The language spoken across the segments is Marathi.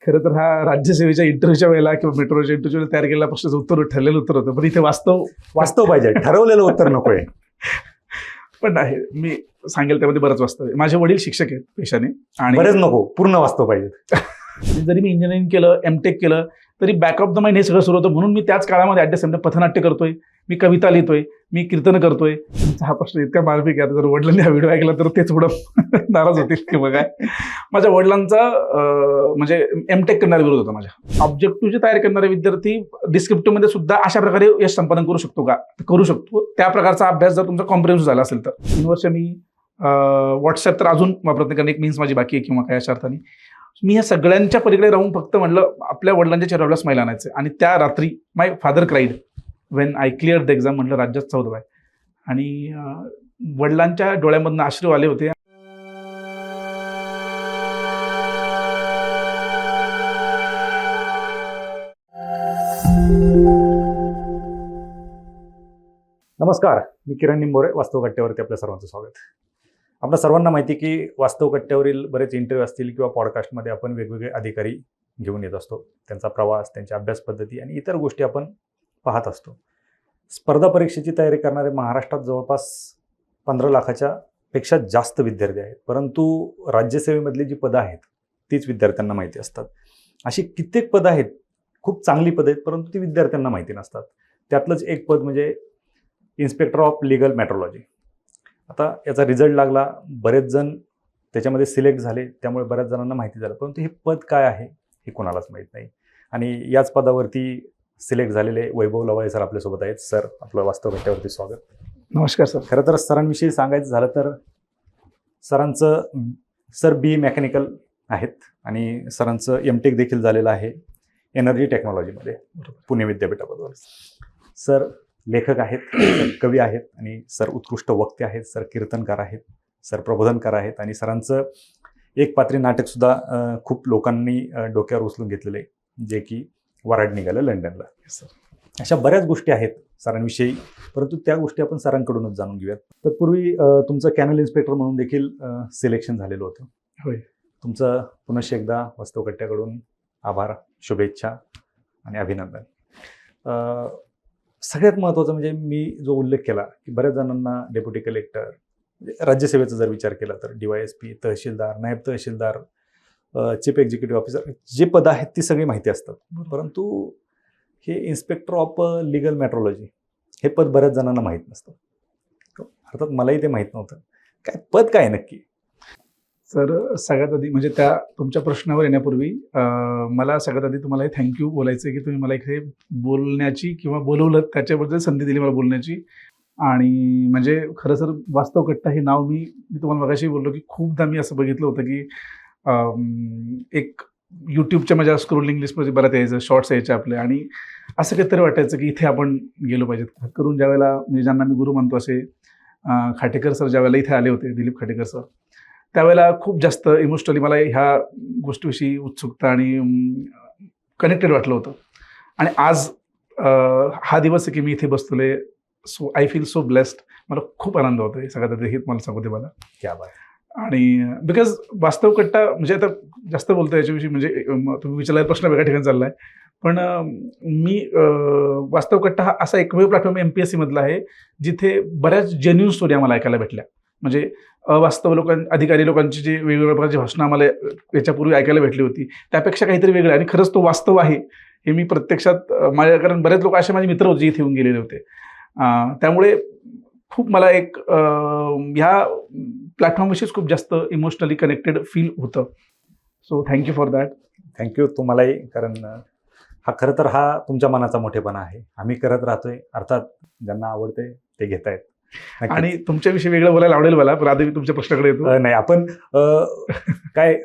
खरं तर हा राज्यसेवेच्या इंटरव्ह्यूच्या वेळेला किंवा मेट्रोच्या इंटरव्ह्यूला तयार केलेला प्रश्नाचं उत्तर ठरलेलं उत्तर होतं, पण इथे वास्तव पाहिजे, ठरवलेलं उत्तर नकोय. पण आहे, मी सांगेल त्यामध्ये बरंच वास्तव आहे. माझे वडील शिक्षक आहेत पेशाने, आणि बरेच नको, पूर्ण वास्तव पाहिजे. जरी मी इंजिनिअरिंग केलं, एमटेक केलं, तरी बॅक ऑफ द माइंड हे सगळं सुरू होतं. म्हणून मी त्याच काळामध्ये ॲट द सेम टाइम पथनाट्य करतोय, मी कविता लिहितोय, मी कीर्तन करतोय. हा प्रश्न इतका मार्मिक आहे, आता जर वडिलांनी हा व्हिडिओ ऐकला तर तेच पुढं नाराज होतील किंवा काय. माझ्या वडिलांचा म्हणजे एमटेक करणारा विरोध होता माझ्या. ऑब्जेक्टिव्ह तयार करणारे विद्यार्थी डिस्क्रिप्टिव्हमध्ये सुद्धा अशा प्रकारे यश संपादन करू शकतो का? करू शकतो. त्या प्रकारचा अभ्यास जर तुमचा कॉम्प्रिहेन्सिव्ह झाला असेल तर. 3 वर्ष मी व्हॉट्सअप तर अजून वापरत नाही, कारण एक मीन्स माझी बाकी आहे किंवा काय अशा अर्थाने. मी ह्या सगळ्यांच्या पलीकडे राहून फक्त म्हणलं आपल्या वडिलांच्या चेहऱ्याला स्माईल आणायचं. आणि त्या रात्री my father cried when I clear the exam. म्हटलं राज्यात 14 आहे, आणि वडिलांच्या डोळ्यामधनं अश्रू आले होते. नमस्कार, मी किरण निंबोरे. वास्तव कट्ट्यावरती आपल्या सर्वांचं स्वागत. आपल्या सर्वांना माहिती की वास्तव कट्ट्यावरील बरेच इंटरव्ह्यू असतील किंवा पॉडकास्टमध्ये आपण वेगवेगळे अधिकारी घेऊन येत असतो. त्यांचा प्रवास, त्यांची अभ्यास पद्धती आणि इतर गोष्टी आपण पाहत असतो. स्पर्धा परीक्षेची तयारी करणारे महाराष्ट्रात जवळपास 15 लाखाच्या पेक्षा जास्त विद्यार्थी आहेत, परंतु राज्यसेवेमधली जी पदं आहेत तीच विद्यार्थ्यांना माहिती असतात. अशी कित्येक पदं आहेत, खूप चांगली पदं आहेत, परंतु ती विद्यार्थ्यांना माहिती नसतात. त्यातलंच एक पद म्हणजे इन्स्पेक्टर ऑफ लीगल मेट्रोलॉजी. आता याचा रिझल्ट लागला, बरेच जण त्याच्यामध्ये सिलेक्ट झाले, त्यामुळे बऱ्याच जणांना माहिती झालं, परंतु हे पद काय आहे हे कोणालाच माहीत नाही. आणि याच पदावरती सिलेक्ट झालेले वैभव लवाळे सर आपल्यासोबत आहेत. सर, आपलं वास्तव कट्ट्यावरती स्वागत. नमस्कार सर. खरं तर सरांविषयी सांगायचं झालं तर सर बी मेकॅनिकल आहेत, आणि सरांचं एमटेक देखील झालेलं आहे एनर्जी टेक्नॉलॉजीमध्ये पुणे विद्यापीठाबरोबर. सर लेखक आहेत, सर कवी आहेत, आणि सर उत्कृष्ट वक्ते आहेत, सर कीर्तनकार आहेत, सर प्रबोधनकार आहेत, आणि सरांचं एक पात्री नाटकसुद्धा खूप लोकांनी डोक्यावर उचलून घेतलेलं आहे, जे की वराड निघालं लंडनला. अशा बऱ्याच गोष्टी आहेत सरांविषयी, परंतु त्या गोष्टी आपण सरांकडूनच जाणून घेऊयात. तत्पूर्वी तुमचं कॅनल इन्स्पेक्टर म्हणून देखील सिलेक्शन झालेलं होतं. होय. तुमचं पुनश्च एकदा वास्तव कट्ट्याकडून आभार, शुभेच्छा आणि अभिनंदन. सगळ्यात महत्त्वाचं म्हणजे मी जो उल्लेख केला की बऱ्याच जणांना डेप्युटी कलेक्टर, राज्यसेवेचा जर विचार केला तर DYSP, तहसीलदार, नायब तहसीलदार, चीफ एक्झिक्युटिव्ह ऑफिसर, जे पदं आहेत ती सगळी माहिती असतात, परंतु हे इन्स्पेक्टर ऑफ लीगल मेट्रोलॉजी हे पद बऱ्याच जणांना माहीत नसतं. अर्थात मलाही ते माहीत नव्हतं. काय पद काय नक्की? सर, सगळ्यात आधी म्हणजे त्या तुमच्या प्रश्नावर येण्यापूर्वी मला सगळ्यात आधी तुम्हाला थँक्यू बोलायचं आहे की तुम्ही मला इथे बोलण्याची किंवा बोलवलं त्याच्याबद्दल संधी दिली मला बोलण्याची. आणि म्हणजे खरं सर, वास्तव कट्टा हे नाव मी तुम्हाला मगाशी बोललो की खूपदा मी असं बघितलं होतं की एक यूट्यूबच्या माझ्या स्क्रोलिंग लिस्टमध्ये बऱ्याच यायचं, शॉर्ट्स यायचे आपले, आणि असं काहीतरी वाटायचं की इथे आपण गेलो पाहिजेत. करून ज्यावेळेला म्हणजे ज्यांना मी गुरु म्हणतो असे खाटेकर सर ज्यावेळेला इथे आले होते, दिलीप खाटेकर सर, त्यावेळेला खूप जास्त इमोशनली मला ह्या गोष्टीविषयी उत्सुकता आणि कनेक्टेड वाटलं होतं. आणि आज हा दिवस आहे की मी इथे बसतोय. So I feel so blessed. मला खूप आनंद होतो हे सगळ्यात आधी, हे मला सांगू दे मला. क्या बात. आणि बिकॉज वास्तव कट्टा म्हणजे आता जास्त बोलतो याच्याविषयी, म्हणजे तुम्ही विचारलेला प्रश्न वेगळ्या ठिकाणी चालला आहे, पण मी वास्तव कट्टा हा असा एकमेव प्लॅटफॉर्म MPSC मधला आहे जिथे बऱ्याच जेन्युइन स्टोरी आम्हाला ऐकायला भेटल्या. म्हणजे अवास्तव अधिकारी लोकांची जे वेगवेगळ्या प्रकारची भाषणं आम्हाला याच्यापूर्वी ऐकायला भेटली होती, त्यापेक्षा काहीतरी वेगळं, आणि खरंच तो वास्तव आहे हे मी प्रत्यक्षात माझ्या, कारण बरेच लोक असे माझे मित्र होते जे इथे येऊन गेलेले होते. त्यामुळे खूप मला एक ह्या प्लॅटफॉर्मविषयीच खूप जास्त इमोशनली कनेक्टेड फील होतं. So thank you for that. Thank you तुम्हालाही, कारण खरं तर हा तुमच्या मनाचा मोठेपणा आहे. आम्ही करत राहतोय, अर्थात ज्यांना आवडते ते घेत आहेत. आणि तुमच्याविषयी वेगळं बोलायला आवडेल मला, पण आधी मी तुमच्या प्रश्नाकडे येतो. नाही, आपण काय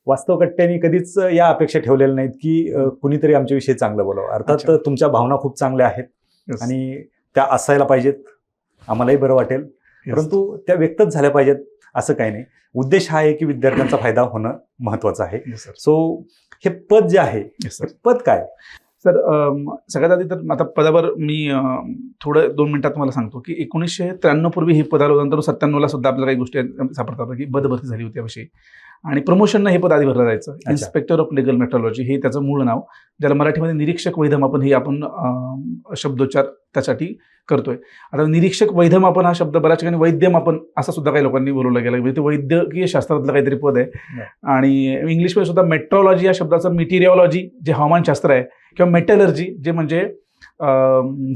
वास्तव कट्ट्याने कधीच या अपेक्षा ठेवलेल्या नाहीत की कुणीतरी आमच्याविषयी चांगलं बोलावं. अर्थात तुमच्या भावना खूप चांगल्या आहेत आणि त्या असायला पाहिजेत, आम्हालाही बरं वाटेल, परंतु त्या व्यक्तच झाल्या पाहिजेत असं काही नाही. उद्देश हा आहे की विद्यार्थ्यांचा फायदा होणं महत्वाचं आहे. सो हे पद जे आहे, पद काय? सर, सगळ्यात आधी तर आता पदावर मी थोडं 2 मिनिटात तुम्हाला सांगतो की 1993 पूर्वी हे पद आलं. नंतर 97ला सुद्धा आपल्याला काही गोष्टी सापडतात की पदभरती झाली होती याविषयी. आणि प्रमोशननं हे पद आधी भरलं जायचं. इन्स्पेक्टर ऑफ लिगल मेट्रोलॉजी हे त्याचं मूळ नाव, ज्याला मराठीमध्ये निरीक्षक वैधमापन हे आपण शब्दोच्चार त्यासाठी करतोय. आता निरीक्षक वैधमापन हा शब्द बऱ्याच ठिकाणी वैद्यमापन असं सुद्धा काही लोकांनी बोलवलं गेलं, म्हणजे ते वैद्यकीय शास्त्रातलं काहीतरी पद आहे. आणि इंग्लिशमध्ये सुद्धा मेट्रोलॉजी या शब्दाचं मिटिरिओलॉजी जे हवामानशास्त्र आहे किंवा मेटलर्जी जे म्हणजे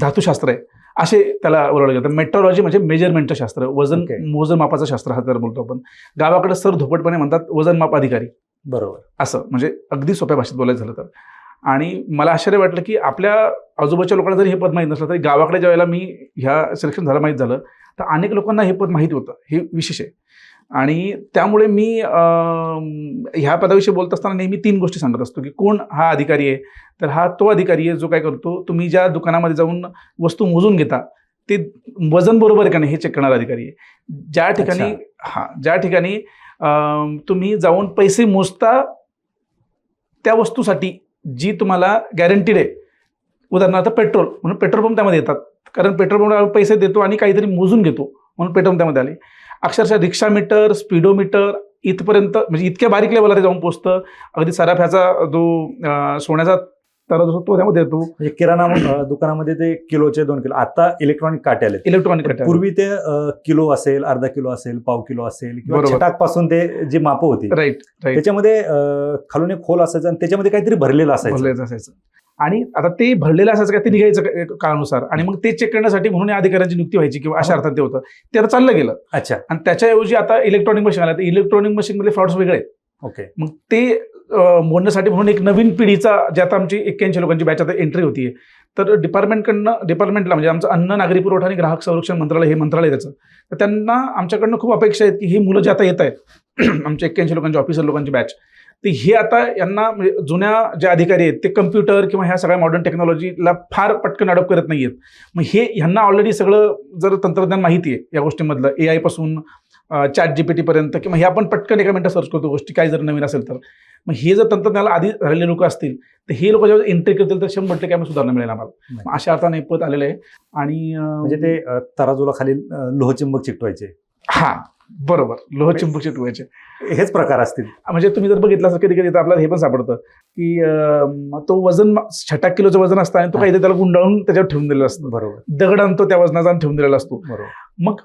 धातुशास्त्र आहे असे त्याला बोलवलं गेलं. मेट्रोलॉजी म्हणजे मेजरमेंटचं शास्त्र, वजन मोजमापाचं शास्त्र हा तर बोलतो आपण. गावाकडे सर धोपटपणे म्हणतात वजनमाप अधिकारी. बरोबर. असं म्हणजे अगदी सोप्या भाषेत बोलायचं झालं तर. आणि मला आश्चर्य वाटलं की आपल्या आजूबाजूच्या लोकांना जरी हे पद माहीत नसलं तरी गावाकडे ज्यावेळेला मी ह्या सिलेक्शन झालं माहीत झालं तर अनेक लोकांना हे पद माहिती होतं. हे विशेष आहे. आणि त्यामुळे मी ह्या पदाविषयी बोलत असताना नेहमी 3 गोष्टी सांगत असतो की कोण हा अधिकारी आहे. तर हा तो अधिकारी आहे जो काय करतो, तुम्ही ज्या दुकानामध्ये जाऊन वस्तू मोजून घेता ते वजन बरोबर आहे का नाही हे चेक करणारा अधिकारी आहे. ज्या ठिकाणी तुम्ही जाऊन पैसे मोजता त्या वस्तूसाठी जी तुम्हाला गॅरंटीड आहे, उदाहरणार्थ पेट्रोल, म्हणून पेट्रोल पंप त्यामध्ये येतात, कारण पेट्रोल पंप पैसे देतो आणि काहीतरी मोजून घेतो म्हणून पेट्रोल पंप त्यामध्ये आले. अक्षरशः रिक्षा मीटर, स्पीडोमीटर इथपर्यंत म्हणजे इतक्या बारीक लेवलला ते जाऊन पोचतं. अगदी सराफ्याचा जो सोन्याचा तराजू असतो तो त्यामध्ये येतो. म्हणजे किराणा दुकानामध्ये ते किलोचे 2 किलो, आता इलेक्ट्रॉनिक काटे आले. इलेक्ट्रॉनिक काटे पूर्वी ते किलो असेल, अर्धा किलो असेल, पाव किलो असेल किंवा छटाक पासून ते जी माप होती राईट त्याच्यामध्ये खालून एक खोल असायचं आणि त्याच्यामध्ये काहीतरी भरलेलं असायचं. आणि आता ते भरलेलं असायचं का ते निघायचं काळानुसार, आणि मग ते चेक करण्यासाठी म्हणून अधिकाऱ्यांची नियुक्ती व्हायची किंवा अशा अर्थात ते होतं. ते आता चाललं गेलं. अच्छा. आणि त्याच्याऐवजी आता इलेक्ट्रॉनिक मशीन आलं. तर इलेक्ट्रॉनिक मशीनमध्ये फ्रॉड्स वेगळे आहेत. ओके. मग ते मोडण्यासाठी म्हणून एक नवीन पिढीचा, जे आता आमची 81 लोकांची बॅच आता एंट्री होतीये, तर डिपार्टमेंटला म्हणजे आमचं अन्न, नागरी पुरवठा आणि ग्राहक संरक्षण मंत्रालय हे मंत्रालय त्याचं, तर त्यांना आमच्याकडनं खूप अपेक्षा आहेत की ही मुलं जे आता येत आहेत आमच्या 81 लोकांची ऑफिसर लोकांची बॅच, तर हे आता यांना म्हणजे जुन्या जे अधिकारी आहेत ते कम्प्युटर किंवा ह्या सगळ्या मॉडर्न टेक्नॉलॉजीला फार पटकन अडॉप्ट करत नाहीयेत. मग ह्यांना ऑलरेडी सगळं जर तंत्रज्ञान माहिती आहे या गोष्टींमधलं, AI पासून चॅट GPT पर्यंत, किंवा हे आपण पटकन एका मिनिटात सर्च करतो गोष्टी काही जर नवीन असेल तर, मग हे जर तंत्रज्ञानाला आधी झालेले लोक असतील तर हे लोक जेव्हा एंट्री करतील तर 100% आम्ही सुधारणा मिळेल आम्हाला. अशा अर्थाने पद आलेलं आहे. आणि म्हणजे ते तराजूला खाली लोहचुंबक चिकटवायचे. हा बरोबर, लोहचुंबक चिकटवायचे हेच प्रकार असतील. म्हणजे तुम्ही जर बघितलं कधी कधी आपल्याला हे पण सापडतं की तो वजन 6 किलोचं वजन असतं आणि तो काहीतरी त्याला गुंडाळून त्याच्यावर ठेवून दिलेला असतो. बरोबर. दगड आणतो त्या वजनाचा ठेवून दिलेला असतो. बरोबर. मग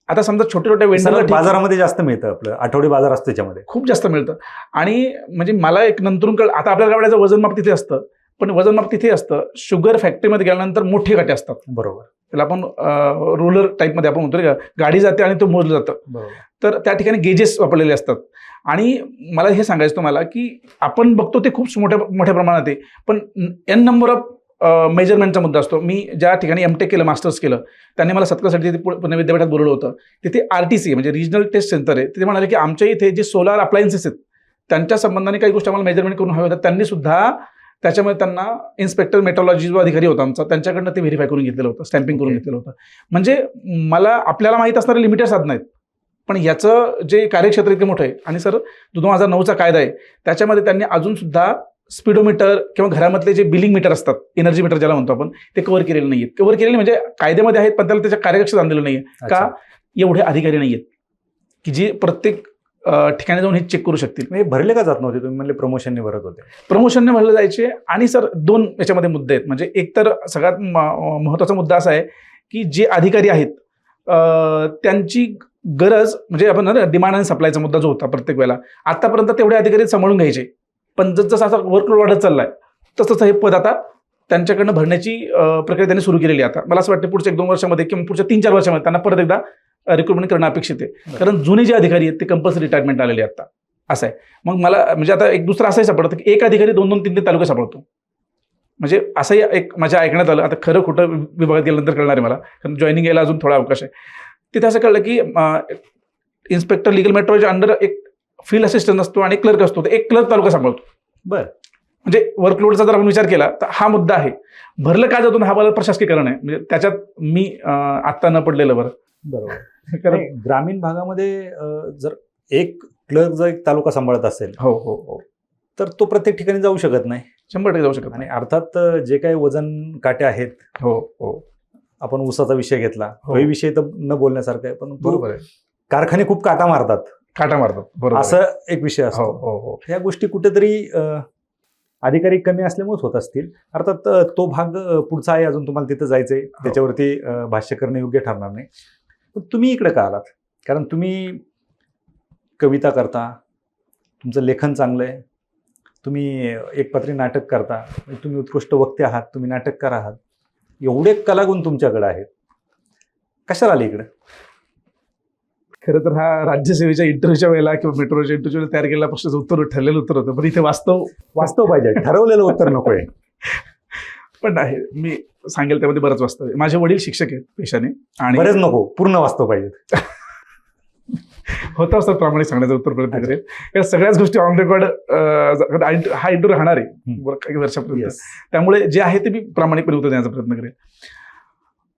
आता समजा छोट्या छोट्या वेंडरला बाजारामध्ये जास्त मिळतं, आपलं आठवडी बाजार असतो त्याच्यामध्ये खूप जास्त मिळतं. आणि म्हणजे मला एक नंतरून कळलं, आता आपल्याला गाड्याचं वजनमाप तिथे असतं, पण वजनमाप तिथे असतं शुगर फॅक्टरीमध्ये गेल्यानंतर मोठे काटे असतात. बरोबर. त्याला आपण रोलर टाईपमध्ये आपण म्हणतो का, गाडी जाते आणि तो मोजलं जातं. बरोबर. तर त्या ठिकाणी गेजेस वापरलेले असतात. आणि मला हे सांगायचं तुम्हाला की आपण बघतो ते खूप मोठ्या प्रमाणात आहे, पण n नंबर ऑफ मेजरमेंटचा मुद्दा असतो. मी ज्या ठिकाणी MTech केलं, मास्टर्स केलं, त्यांनी मला सत्कारसाठी पुणे विद्यापीठात बोलवलं होतं. तिथे RTC म्हणजे रिजनल टेस्ट सेंटर आहे. तिथे म्हणाले की आमच्या इथे जे सोलार अप्लायन्सेस आहेत त्यांच्या संबंधाने काही गोष्टी आम्हाला मेजरमेंट करून हव्या होत्या. त्यांनी सुद्धा त्याच्यामध्ये त्यांना इन्स्पेक्टर मेट्रोलॉजी जो अधिकारी होता आमचा त्यांच्याकडनं ते व्हेरीफाय करून घेतलेलं होतं, स्टॅम्पिंग करून घेतलेलं होतं. म्हणजे आपल्याला माहीत असणारे लिमिटेड साधन आहेत, पण याचं जे कार्यक्षेत्र इतकं मोठं आहे. आणि सर 2009चा कायदा आहे त्याच्यामध्ये त्यांनी अजून सुद्धा स्पीडोमीटर किंवा घरामधले जे बिलिंग मीटर असतात, एनर्जी मीटर ज्याला म्हणतो आपण, ते कव्हर केलेले नाहीयेत. कव्हर केलेले म्हणजे कायद्यामध्ये आहेत पण त्याला त्याच्या कार्यक्षेत्रात आणलेलं नाहीये. का? एवढे अधिकारी नाहीयेत की जे प्रत्येक ठिकाणी जाऊन हे चेक करू शकतील. भरले का जात नव्हते? तुम्ही म्हणले प्रमोशनने भरत होते. प्रमोशनने भरले जायचे. आणि सर 2 याच्यामध्ये मुद्दे आहेत. म्हणजे एक तर सगळ्यात महत्त्वाचा मुद्दा असा आहे की जे अधिकारी आहेत त्यांची गरज, म्हणजे आपण डिमांड आणि सप्लायचा मुद्दा जो होता प्रत्येक वेळेला, आतापर्यंत तेवढे अधिकारी सांभाळून घ्यायचे, पण जसं असा वर्कलोड वाढत चाललाय तसं हे पद आता त्यांच्याकडनं भरण्याची प्रक्रिया त्यांनी सुरू केलेली आहे. आता मला असं वाटतं पुढच्या 1-2 वर्षामध्ये किंवा पुढच्या 3-4 वर्षामध्ये त्यांना परत एकदा रिक्रुटमेंट करणं अपेक्षित आहे. कारण जुने जे अधिकारी आहेत ते कंपल्सरी रिटायरमेंट आलेले आता असं आहे. मग मला म्हणजे आता एक दुसरं असंही सापडतं की एक अधिकारी 2-2, 3-3 तालुके सापडतो. म्हणजे असंही एक माझ्या ऐकण्यात आलं. आता खरं खोटं विभागात गेल्यानंतर कळणार आहे मला, कारण जॉईनिंग यायला अजून थोडा अवकाश आहे. तिथे असं कळलं की इन्स्पेक्टर लिगल मेट्रोलॉजी अंडर एक फील्ड असिस्टंट असतो आणि क्लर्क असतो. तर एक क्लर्क तालुका सांभाळतो. बरं. म्हणजे वर्कलोडचा जर आपण विचार केला तर हा मुद्दा आहे. भरलं काय जातो हा मला प्रशासकीकरण आहे. म्हणजे त्याच्यात मी आत्ता न पडलेलं बरं. बरोबर. कारण ग्रामीण भागामध्ये जर एक क्लर्क जर एक तालुका सांभाळत असेल, हो हो हो, तर तो प्रत्येक ठिकाणी जाऊ शकत नाही. 100% जाऊ शकत नाही. आणि अर्थात जे काही वजन काटे आहेत, हो हो, आपण ऊसाचा विषय घेतला, तो विषय तर न बोलण्यासारखा आहे, पण बरोबर आहे. कारखाने खूप काटा मारतात. काटा मारतात, बरोबर आहे. असं एक विषय हो असतो. हो हो. ह्या गोष्टी कुठेतरी अधिकारी कमी असल्यामुळेच होत असतील. अर्थात तो भाग पुढचा आहे, अजून तुम्हाला तिथं जायचंय, त्याच्यावरती भाष्य करणं योग्य ठरणार नाही. पण तुम्ही इकडे का आलात? कारण तुम्ही कविता करता, तुमचं लेखन चांगलं आहे, तुम्ही एकपात्री नाटक करता, तुम्ही उत्कृष्ट वक्ते आहात, तुम्ही नाटककार आहात, एवढे कलागुण तुमच्याकडे आहेत, कशाला आले इकडे? खरं तर हा राज्यसेवेच्या इंटरव्ह्यूच्या वेळेला किंवा मेट्रोच्या इंटरव्ह्यूला तयार केलेल्या प्रश्नाचं उत्तर ठरलेलं उत्तर होतं, पण इथे वास्तव पाहिजे, ठरवलेलं उत्तर नकोय. पण आहे, मी सांगेल त्यामध्ये बरंच वास्तव आहे. माझे वडील शिक्षक आहेत पेशाने, आणि बरेच नको, पूर्ण वास्तव पाहिजे. होतं असतं प्रामाणिक सांगण्याचं उत्तर प्रयत्न करेल. या सगळ्याच गोष्टी ऑन रेकॉर्ड हा इंटरव्ह्यू राहणार आहे काही वर्षापर्यंत, त्यामुळे जे आहे ते मी प्रामाणिकपणे उत्तर देण्याचा प्रयत्न करेल.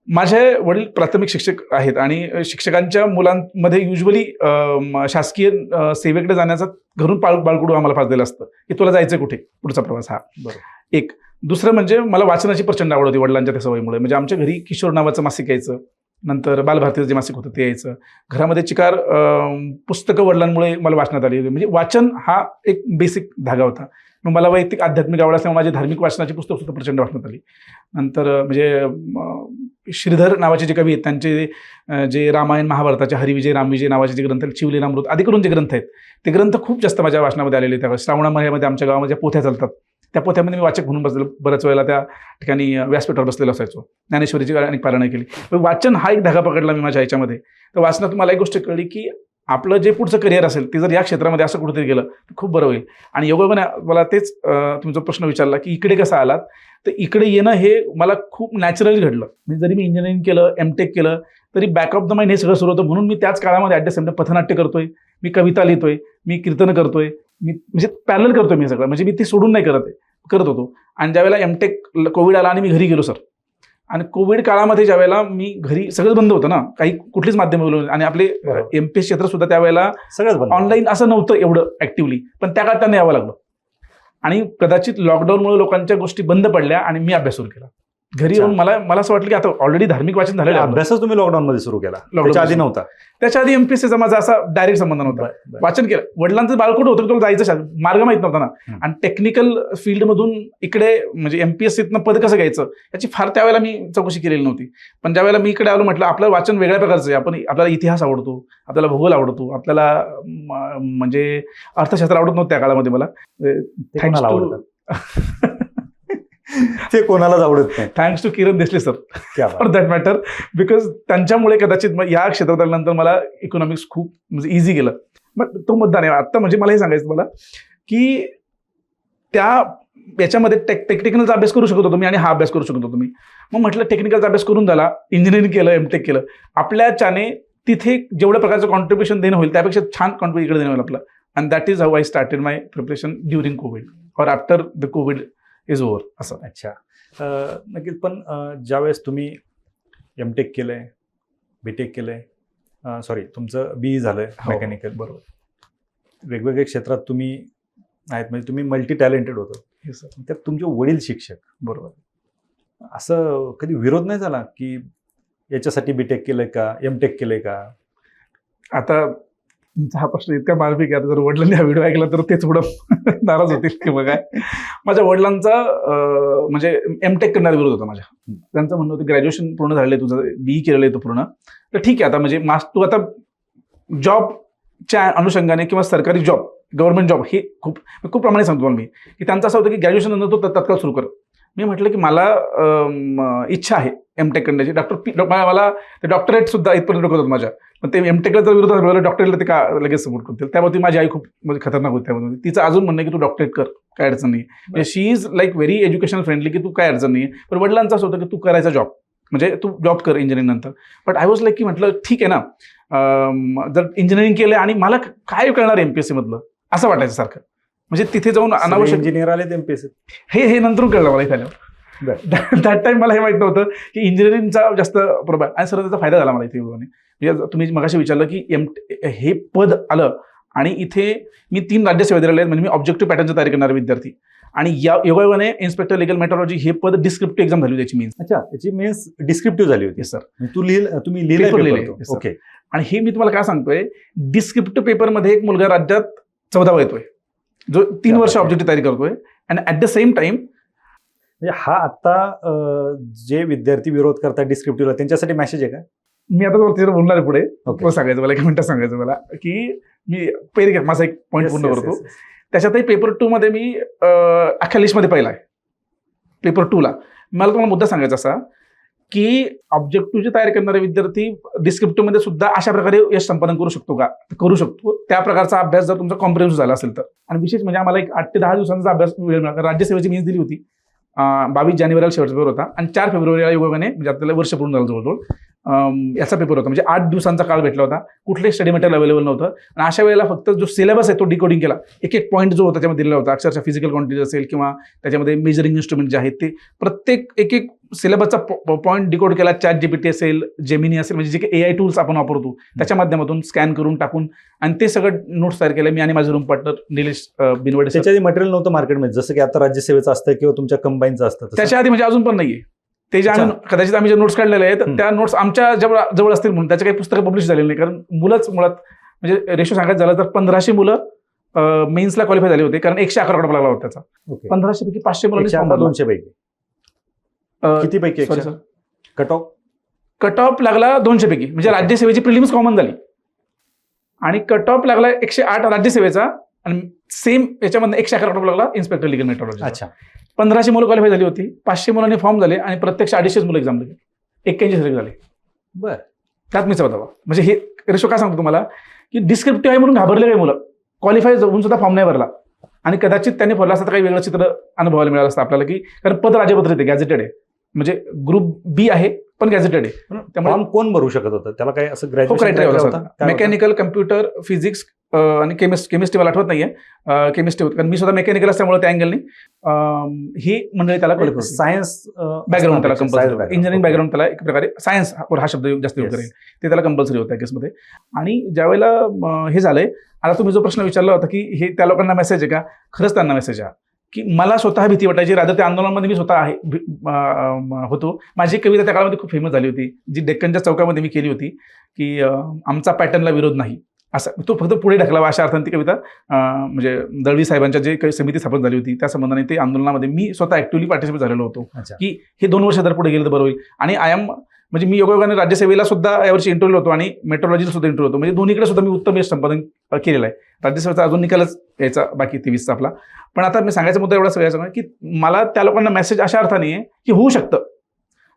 माझे वडील प्राथमिक शिक्षक आहेत आणि शिक्षकांच्या मुलांमध्ये युजली शासकीय सेवेकडे जाण्याचा घरून बाळकडू आम्हाला फास दिलं असतं की तुला जायचं कुठे, पुढचा प्रवास हा. एक दुसरं म्हणजे मला वाचनाची प्रचंड आवड होती वडिलांच्या त्या सवयीमुळे. म्हणजे आमच्या घरी किशोर नावाचं मासिक यायचं, नंतर बालभारतीचं जे मासिक होतं ते यायचं, घरामध्ये चिकार पुस्तकं वडिलांमुळे मला वाचण्यात आली. म्हणजे वाचन हा एक बेसिक धागा होता. मग मला वैयक्तिक आध्यात्मिक आवड असल्यामुळे माझी धार्मिक वाचनाची पुस्तक सुद्धा प्रचंड वाचण्यात आली. नंतर म्हणजे श्रीधर नावाचे जे कवी आहेत त्यांचे जे रामायण महाभारताचे हरिविजय रामविजय नावाचे जे ग्रंथ आहेत, शिवलीलामृत आदी करून जे ग्रंथ आहेत ते ग्रंथ खूप जास्त माझ्या वाचनामध्ये आलेले. त्यावेळेस श्रावणा महिन्यामध्ये आमच्या गावामध्ये पोथ्या चालतात, त्या पोथ्यामध्ये मी वाचक म्हणून बसलेलो, बऱ्याच वेळेला त्या ठिकाणी व्यासपीठावर बसलेलो असायचो, ज्ञानेश्वरीची अनेक पारायणं केली. वाचन हा एक धागा पकडला मी माझ्या ह्याच्यामध्ये. तर वाचनात मला एक गोष्ट कळली की आपलं जे पुढचं करिअर असेल ते जर या क्षेत्रामध्ये असं कुठेतरी गेलं तर खूप बरं होईल. आणि योगायोगाने मला तेच तुमचा प्रश्न विचारला की इकडे कसं आलात, तर इकडे येणं हे मला खूप नॅचरली घडलं. म्हणजे जरी मी इंजिनिअरिंग केलं, एमटेक केलं, तरी बॅक ऑफ द माइंड हे सगळं सुरू होतं. म्हणून मी त्याच काळामध्ये ॲट द सेम टाइम पथनाट्य करतोय, मी कविता लिहितोय, मी कीर्तन करतोय, मी म्हणजे पॅरलल करतोय मी सगळं. म्हणजे मी ते सोडून नाही करत होतो. आणि ज्यावेळेला एमटेक कोविड आला आणि मी घरी गेलो सर, आणि कोविड काळामध्ये ज्यावेळेला मी घरी सगळं बंद होतं ना, काही कुठलीच माध्यमं, आणि आपले एमपीएस क्षेत्र सुद्धा त्यावेळेला सगळंच ऑनलाईन असं नव्हतं एवढं ऍक्टिव्हली, पण त्या काळात त्यांना यावं लागलं. आणि कदाचित लॉकडाऊनमुळे लोकांच्या गोष्टी बंद पडल्या आणि मी अभ्यास सुरू केला घरी येऊन. मला असं वाटलं की आता ऑलरेडी धार्मिक वाचन झालेलं आहे. अभ्यासच तुम्ही लॉकडाऊन मध्ये सुरू केला, त्याच्या आधी नव्हता? त्याच्या आधी एमपीएससीचा माझा असा डायरेक्ट संबंध नव्हता. वाचन केलं, वडिलांचं बाळकुट होतं, तुला जायचं मार्ग माहित नव्हता ना, आणि टेक्निकल फील्डमधून इकडे म्हणजे एमपीएससीतनं पद कसं घ्यायचं याची फार त्यावेळेला मी चौकशी केलेली नव्हती. पण ज्यावेळेला मी इकडे आलो, म्हटलं आपलं वाचन वेगळ्या प्रकारचं आहे. आपल्याला इतिहास आवडतो, आपल्याला भूगोल आवडतो, आपल्याला म्हणजे अर्थशास्त्र आवडत नव्हतं त्या काळामध्ये मला. ते कोणालाच आवडत नाही. Thanks to Kiran Desale sir for that matter, because त्यांच्यामुळे कदाचित या क्षेत्रात आल्यानंतर मला इकॉनॉमिक्स खूप म्हणजे इझी गेलं. बट तो मुद्दा नाही आता. म्हणजे मला हे सांगायचं मला की त्या याच्यामध्ये टेक्निकलचा अभ्यास करू शकतो तुम्ही आणि हा अभ्यास करू शकतो तुम्ही. मग म्हटलं टेक्निकलचा अभ्यास करून झाला, इंजिनिअरिंग केलं, एमटेक केलं, आपल्याच्याने तिथे जेवढ्या प्रकारचं कॉन्ट्रीब्युशन देणं होईल त्यापेक्षा छान कॉन्ट्रीब्युशन इकडे देणं होईल आपलं. And that is how I started my preparation during Covid or after the Covid is over असं. अच्छा, नक्कीच. पण ज्यावेळेस तुम्ही एमटेक केलंय, बीटेक केलंय, सॉरी तुमचं बीई झालंय मेकॅनिकल, बरोबर, वेगवेगळ्या क्षेत्रात तुम्ही आहेत, म्हणजे तुम्ही मल्टी टॅलेंटेड होतं. त्यात तुमचे वडील शिक्षक, बरोबर. असं कधी विरोध नाही झाला की याच्यासाठी बीटेक केलंय का, एमटेक केलंय का? आता तुमचा हा प्रश्न इतका मार्मिक आहे, आता जर वडिलांनी हा व्हिडिओ ऐकला तर तेच थोडं नाराज होतील किंवा काय. माझ्या वडिलांचा म्हणजे एमटेक करण्याचा विरोध होता माझ्या. त्यांचं म्हणणं होतं ग्रॅज्युएशन पूर्ण झालेलं आहे तुझं, बीई केलेलं आहे तू पूर्ण, तर ठीक आहे आता म्हणजे तू आता जॉबच्या अनुषंगाने किंवा सरकारी जॉब, गव्हर्नमेंट जॉब हे खूप प्रमाणे सांगतो मला मी, की त्यांचं असं होतं की ग्रॅज्युएशन नंतर तो तत्काळ सुरू कर. मी म्हटलं की मला इच्छा आहे एमटेक करण्याची. मला ते डॉक्टरेट सुद्धा इथपर्यंत होतात माझ्या, पण ते एमटेकला जर विरोध झाला डॉक्टरेटला ते का लगेच सपोर्ट करतील. त्यामुळे माझी आई खूप म्हणजे खतरनाक होती त्यामध्ये. तिचं अजून म्हणणं की तू डॉक्टरेट कर, काय अडचण नाही. म्हणजे she is like very educational friendly की तू काय अडचण नाही. पण वडिलांचं असं होतं की तू करायचा जॉब, म्हणजे तू जॉब कर इंजिनिअरिंग नंतर. बट आय वॉज लाईक की म्हटलं ठीक आहे ना, जर इंजिनिअरिंग केलं आणि मला काय कळणार एमपीएससी मधलं असं वाटायचं सारखं. म्हणजे तिथे जाऊन अनावश्यक इंजिनियर आले एमपीएससी हे नंतर कळलं मला इथे आल्यावर. दॅट टाइम मला हे माहित नव्हतं की इंजिनिअरिंगचा जास्त प्रभाव, आणि सर त्याचा फायदा झाला मला इथे. म्हणजे तुम्ही मगाशी विचारलं की हे पद आलं आणि इथे मी 3 राज्य सेवा दिलेले आहेत. म्हणजे मी ऑब्जेक्टिव्ह पॅटर्नची तयारी करणारे विद्यार्थी, आणि या योगायोगाने इन्स्पेक्टर लिगल मेट्रोलॉजी हे पद डिस्क्रिप्टिव्ह एक्झाम झाली होती त्याची मीन्स. अच्छा, त्याची मेन्स डिस्क्रिप्टिव्ह झाली होती. Yes sir. तुम्ही Paper लिहिलंय. लिहिलं. Yes, sir. ओके. आणि हे मी तुम्हाला काय सांगतोय, डिस्क्रिप्टिव्ह पेपरमध्ये एक मुलगा राज्यात 14वा येतोय, जो 3 वर्ष ऑब्जेक्टिव्ह तयारी करतोय. आणि ऍट द सेम टाइम म्हणजे हा आता जे विद्यार्थी विरोध करतात डिस्क्रिप्टिव्हला त्यांच्यासाठी मेसेज आहे का? मी आता वरती बोलणार आहे पुढे. Okay. तो सांगायचं मला, 1 मिनिटं सांगायचं मला, की मी पहिले माझा एक पॉईंट Yes, पूर्ण yes, करतो. yes, yes. त्याच्यातही पेपर 2 मध्ये मी अख्ख्या लिस्टमध्ये पहिला आहे. पेपर 2ला मला तुम्हाला मुद्दा सांगायचा असा की ऑब्जेक्टिव्हची तयारी करणारे विद्यार्थी डिस्क्रिप्टिव्ह मध्ये सुद्धा अशा प्रकारे यश संपादन करू शकतो का? करू शकतो. त्या प्रकारचा अभ्यास जर तुमचा कॉम्प्रिहेन्सिव्ह झाला असेल तर. आणि विशेष म्हणजे आम्हाला एक 8 ते 10 दिवसांचा अभ्यास वेळ मिळाला. राज्यसेवेची मीन्स दिली होती. 22 जानेवारीला शेवटचा पेपर होता आणि 4 फेब्रुवारीला योगाने म्हणजे आपल्याला वर्ष पूर्ण झालं जवळजवळ याचा पेपर होता. म्हणजे 8 दिवसांचा काळ भेटला होता. कुठलंही स्टडी मटेरियल अवेलेबल नव्हतं. आणि अशा वेळेला फक्त जो सिलेबस आहे तो डिकोडिंग केला. एक एक पॉईंट जो होता त्यामध्ये दिलेला होता. अक्षरशः फिजिकल क्वांटिटी असेल किंवा त्याच्यामध्ये मेजरिंग इन्स्ट्रुमेंट जे आहेत ते प्रत्येक एक सिलेबसचा पॉईंट डिकोड केला. ChatGPT असेल, जेमिनी असेल, म्हणजे जे काही AI टूल्स आपण वापरतो त्याच्या माध्यमातून स्कॅन करून टाकून आणि ते सगळं नोट्स तयार केले मी आणि माझे रूम पार्टनर निलेश बिनवडे. त्याच्या आधी मटेरियल नव्हतं मार्केटमध्ये, जसं की आता राज्यसेवेचं असतं किंवा तुमच्या कंबाईनचं असतं तसं? त्याच्या आधी म्हणजे अजून पण नाहीये. ते जे आम्ही कदाचित आम्ही जे नोट्स काढलेले आहेत त्या नोट्स आमच्या जवळ असतील म्हणून त्याचे काही पुस्तकं पब्लिश झालेली नाही. कारण मुलंच मुळात म्हणजे रेशो सांगायचं झालं तर 1500 मुलं मेन्सला क्वालिफाय झाले होते. कारण 111 कडा लागला होता त्याचा. 1500 पैकी 500 मुलांनी 200 पैकी किती पैकी कट ऑफ लागला 200 पैकी. म्हणजे राज्यसेवेची प्रिलिम्स कॉमन झाली आणि कट ऑफ लागला 108 राज्यसेवेचा आणि सेम याच्यामध्ये 111 कट ऑफ लागला इन्स्पेक्टर लिगल मेट्रोलॉजी. अच्छा. 1500 मुलं क्वालिफाय झाली होती. 500 मुलांनी फॉर्म झाले आणि प्रत्यक्ष 250 मुलं एक्झाम दिली. 81 सिलेक्ट झाले. बरं. त्यात मी 14वा. म्हणजे हे रेशो काय सांगतो तुम्हाला की डिस्क्रिप्टिव्ह आहे म्हणून घाबरले काही मुलं क्वालिफाय होऊन सुद्धा फॉर्म नाही भरला. आणि कदाचित त्यांनी भरला असता तर काही वेगळं चित्र अनुभवायला मिळालं असतं आपल्याला की कारण पद राज्यपत्रित आहे, गॅझेटेड आहे. म्हणजे ग्रुप बी आहे पण गॅझेटेड आहे. त्यामुळे कोण भरू शकत होतं? त्याला काय असं क्रायटेरिया होता? मेकॅनिकल, कम्प्युटर, फिजिक्स आणि केमिस्ट्री मला आठवत नाहीये. केमिस्ट्री होतं कारण मी सुद्धा मेकॅनिकल असल्यामुळे त्या अँगलनी ही मंडळी त्याला क्वालिफाय. सायन्स बॅकग्राऊंड त्याला कंपल्सरी, इंजिनिअरिंग बॅकग्राऊंड त्याला एक प्रकारे सायन्स हा शब्द जास्त योग करेल ते त्याला कंपल्सरी होतं केसमध्ये. आणि ज्यावेळेला हे झालंय, आता तुम्ही जो प्रश्न विचारला होता की हे त्या लोकांना मेसेज आहे का, खरंच त्यांना मेसेज आहे की मला स्वतः भीती वाटायची. रादर त्या आंदोलनामध्ये मी स्वतः होतो. माझी कविता त्या काळामध्ये खूप फेमस झाली होती जी डेक्कनच्या चौकामध्ये मी केली होती की आमचा पॅटर्नला विरोध नाही असं. तो फक्त पुढे ढकलावा अशा अर्थाने ती कविता म्हणजे दळवी साहेबांच्या जे काही समिती स्थापन झाली होती त्या संबंधाने ते आंदोलनामध्ये मी स्वतः ऍक्टिव्हली पार्टिसिपेट झालेलो होतो की हे 2 वर्ष जर पुढे गेलं तर बरं होईल. आणि म्हणजे मी योगायोगाने राज्यसेवेला सुद्धा यावर्षी इंटरव्ह्यू होतो आणि मेट्रोलॉजीला सुद्धा इंटरव्ह्यू होतो. म्हणजे दोन्हीकडे सुद्धा मी उत्तम यश संपादन केलेलं आहे. राज्यसेवेचा अजून निकालच यायचा बाकी 23चा आपला. पण आता मी सांगायचा मुद्दा एवढा सगळ्याचा की मला त्या लोकांना मेसेज अशा अर्थाने आहे की होऊ शकतं.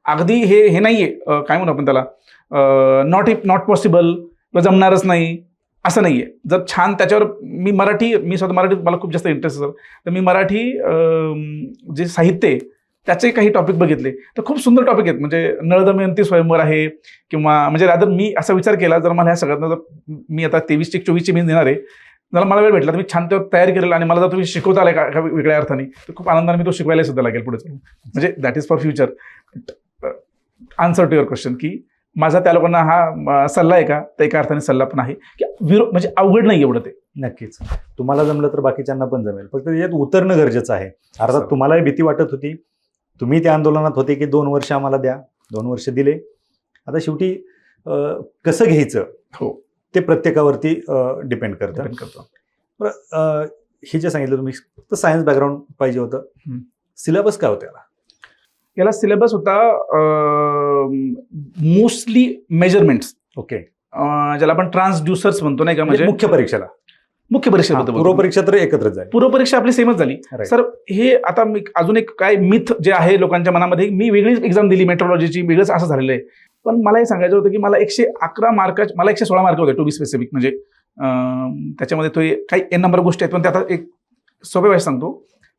अगदी हे नाहीये काय म्हणू आपण त्याला नॉट पॉसिबल किंवा जमणारच नाही असं नाहीये. जर छान त्याच्यावर मी स्वतः मराठीत मला खूप जास्त इंटरेस्ट असेल तर मी मराठी जे साहित्य आहे त्याचे काही टॉपिक बघितले तर खूप सुंदर टॉपिक आहेत. म्हणजे नळ दमयंती स्वयंवर आहे किंवा म्हणजे रादर मी असा विचार केला जर मला ह्या सगळ्यांना जर मी आता 23-24 मीन्स देणार आहे जर मला वेळ भेटला तर मी छान तेव्हा तयारी करेल आणि मला जर तुम्ही शिकवता आलाय का वेगळ्या अर्थाने तर खूप आनंदाने मी तो शिकवायला सुद्धा लागेल पुढे चालून. म्हणजे that is for future. Answer to your question की माझा त्या लोकांना हा सल्ला आहे का, तर एका अर्थाने सल्ला पण आहे की म्हणजे अवघड नाही एवढं ते. नक्कीच तुम्हाला जमलं तर बाकीच्यांना पण जमेल. फक्त त्याच्यात उतरणं गरजेचं आहे. अर्थात तुम्हालाही भीती वाटत होती, तुम्ही त्या आंदोलनात होते की 2 वर्ष आम्हाला द्या. 2 वर्ष दिले. आता शेवटी कसं घ्यायचं हो ते प्रत्येकावरती डिपेंड करतं. हे जे सांगितलं तुम्ही फक्त सायन्स बॅकग्राऊंड पाहिजे होतं. सिलेबस काय होतं याला सिलेबस होता मोस्टली मेजरमेंट्स. ओके. ज्याला आपण ट्रान्सड्युसर्स म्हणतो नाही का, म्हणजे मुख्य परीक्षा पूर्व परीक्षा तर एकत्र जाईल. पूर्व परीक्षा आपली सेमच झाली सर. हे आता मी अजून एक काय मिथ जे आहे लोकांच्या मनामध्ये, मी वेगळीच एक्झाम दिली मेट्रोलॉजीची, वेगळंच असं झालेलं आहे. पण मला हे सांगायचं होतं की मला 111 मार्क, मला 116 मार्क होते टू बी स्पेसिफिक. म्हणजे त्याच्यामध्ये तो काही एन नंबर गोष्टी आहेत पण ते आता एक सोपे भाषेत सांगतो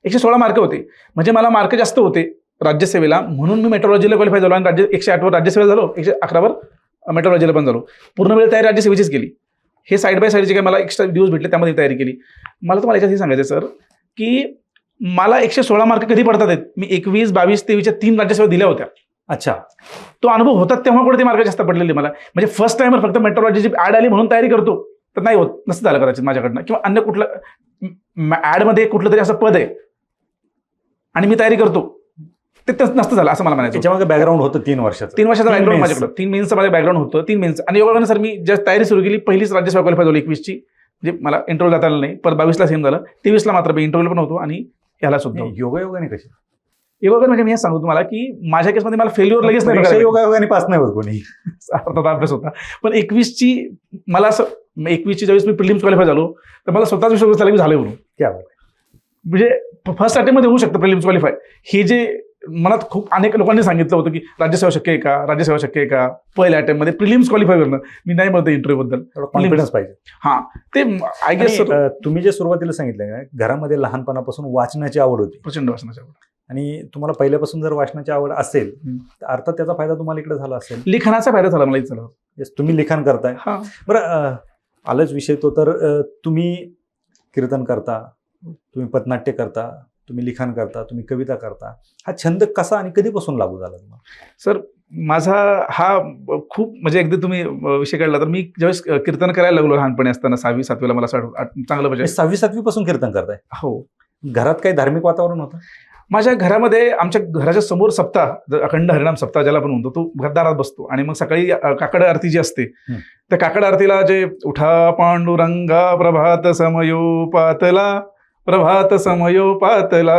116 मार्क होते. म्हणजे मला मार्क जास्त होते राज्यसेवेला म्हणून मी मेट्रोलॉजीला क्वालिफाय झालो आणि 108 वर राज्यसेवेला झालो, 111 वर मेट्रोलॉजीला पण झालो. पूर्ण वेळ तयारी राज्यसेवेचीच केली. हे साईड बाय साईड जे काही मला एक्स्ट्रा दिवस भेटले त्यामध्ये तयारी केली. मला तुम्हाला याच्यात हे सांगायचं सर की मला 116 मार्क कधी पडतात आहेत, मी 21, 22, 23च्या 3 राज्यसेवा दिल्या होत्या. अच्छा. तो अनुभव होतात तेव्हा कुठे ते मार्क जास्त पडलेले मला. म्हणजे फर्स्ट टाइमर फक्त मेट्रोलॉजीची ऍड आली म्हणून तयारी करतो तर नाही होत, नसतं झालं कदाचित माझ्याकडनं. किंवा अन्य कुठलं ऍडमध्ये कुठलं तरी असं पद आहे आणि मी तयारी करतो, ते नसतं झालं असं मला म्हणायचं. त्याच्यामागे बॅकग्राऊंड होतं 3 वर्षाचं. 3 वर्षाचं बॅकग्राऊंड मेन्स. माझ्याकडं, 3 मेन्सचं माझं बॅकग्राऊंड होतं, 3 मेन्स. आणि योगाने सर मी ज्या तयारी सुरू केली, पहिलीच राज्यसेवा क्वालिफाय झालो 21ची, म्हणजे मला इंटरव्ह्यू जाता आलं नाही. परत 22ला सेम झालं, 23ला मात्र मी इंटरव्ह्यू पण होतो आणि ह्याला सुद्धा होतो. योगायोगाने कशी योगाने म्हणजे मी हे सांगतो तुम्हाला की माझ्या केसमध्ये मला फेल्युअर लगेच नाही बघायला भेटलं. योगायोगाने पास नाही होत कोणी. अर्थात अभ्यास होता, पण 21ची मला असं 21ची ज्यावेळेस मी प्रिलिम्स क्वालिफाय झालो तर मला स्वतःच विश्वास बसला की मी झाले म्हणून. क्या बात आहे. म्हणजे फर्स्ट अटेम्प्टमध्ये होऊ शकतं प्रिलिम्स क्वालिफाय. हे जे मनात खूप अनेक लोकांनी सांगितलं होतं की राज्यसेवा शक्य आहे का, राज्यसेवा शक्य आहे का, पहिल्या अटेम्प्टमध्ये प्रिलिम्स क्वालिफाय करणं. मी नाही म्हणतो इंटरव्ह्यू बद्दल, कॉन्फिडन्स पाहिजे. हा ते आय गेस तुम्ही जे सुरुवातीला सांगितलं ना, घरामध्ये लहानपणापासून वाचनाची आवड होती प्रचंड वाचनाची आवड. आणि तुम्हाला पहिल्यापासून जर वाचनाची आवड असेल तर अर्थात त्याचा फायदा तुम्हाला इकडे झाला असेल. लिखाणाचा फायदा झाला मला इथं झाला. Yes, तुम्ही लिखाण करताय. हा बरं, आलंच विषय तो तर तुम्ही कीर्तन करता, तुम्ही पथनाट्य करता, तुम्ही लिखाण करता, तुम्ही कविता करता. हा छंद कसा आणि कधीपासून लागू झाला तुम्हाला? सर माझा हा खूप म्हणजे एकदा तुम्ही विषय काढला तर मी ज्यावेळेस कीर्तन करायला लागलो लहानपणी असताना 6वी 7वीला मला असं चांगलं म्हणजे 6वी 7वी पासून कीर्तन करताय? हो. घरात काही धार्मिक वातावरण होतं? माझ्या घरामध्ये आमच्या घराच्या समोर सप्ताह, अखंड हरिनाम सप्ताह ज्याला पण म्हणतो, तो घरदारात बसतो आणि मग सकाळी काकड आरती जी असते त्या काकड आरतीला जे उठा पांडुरंगा प्रभात समयोपातला, प्रभात समयोपातला,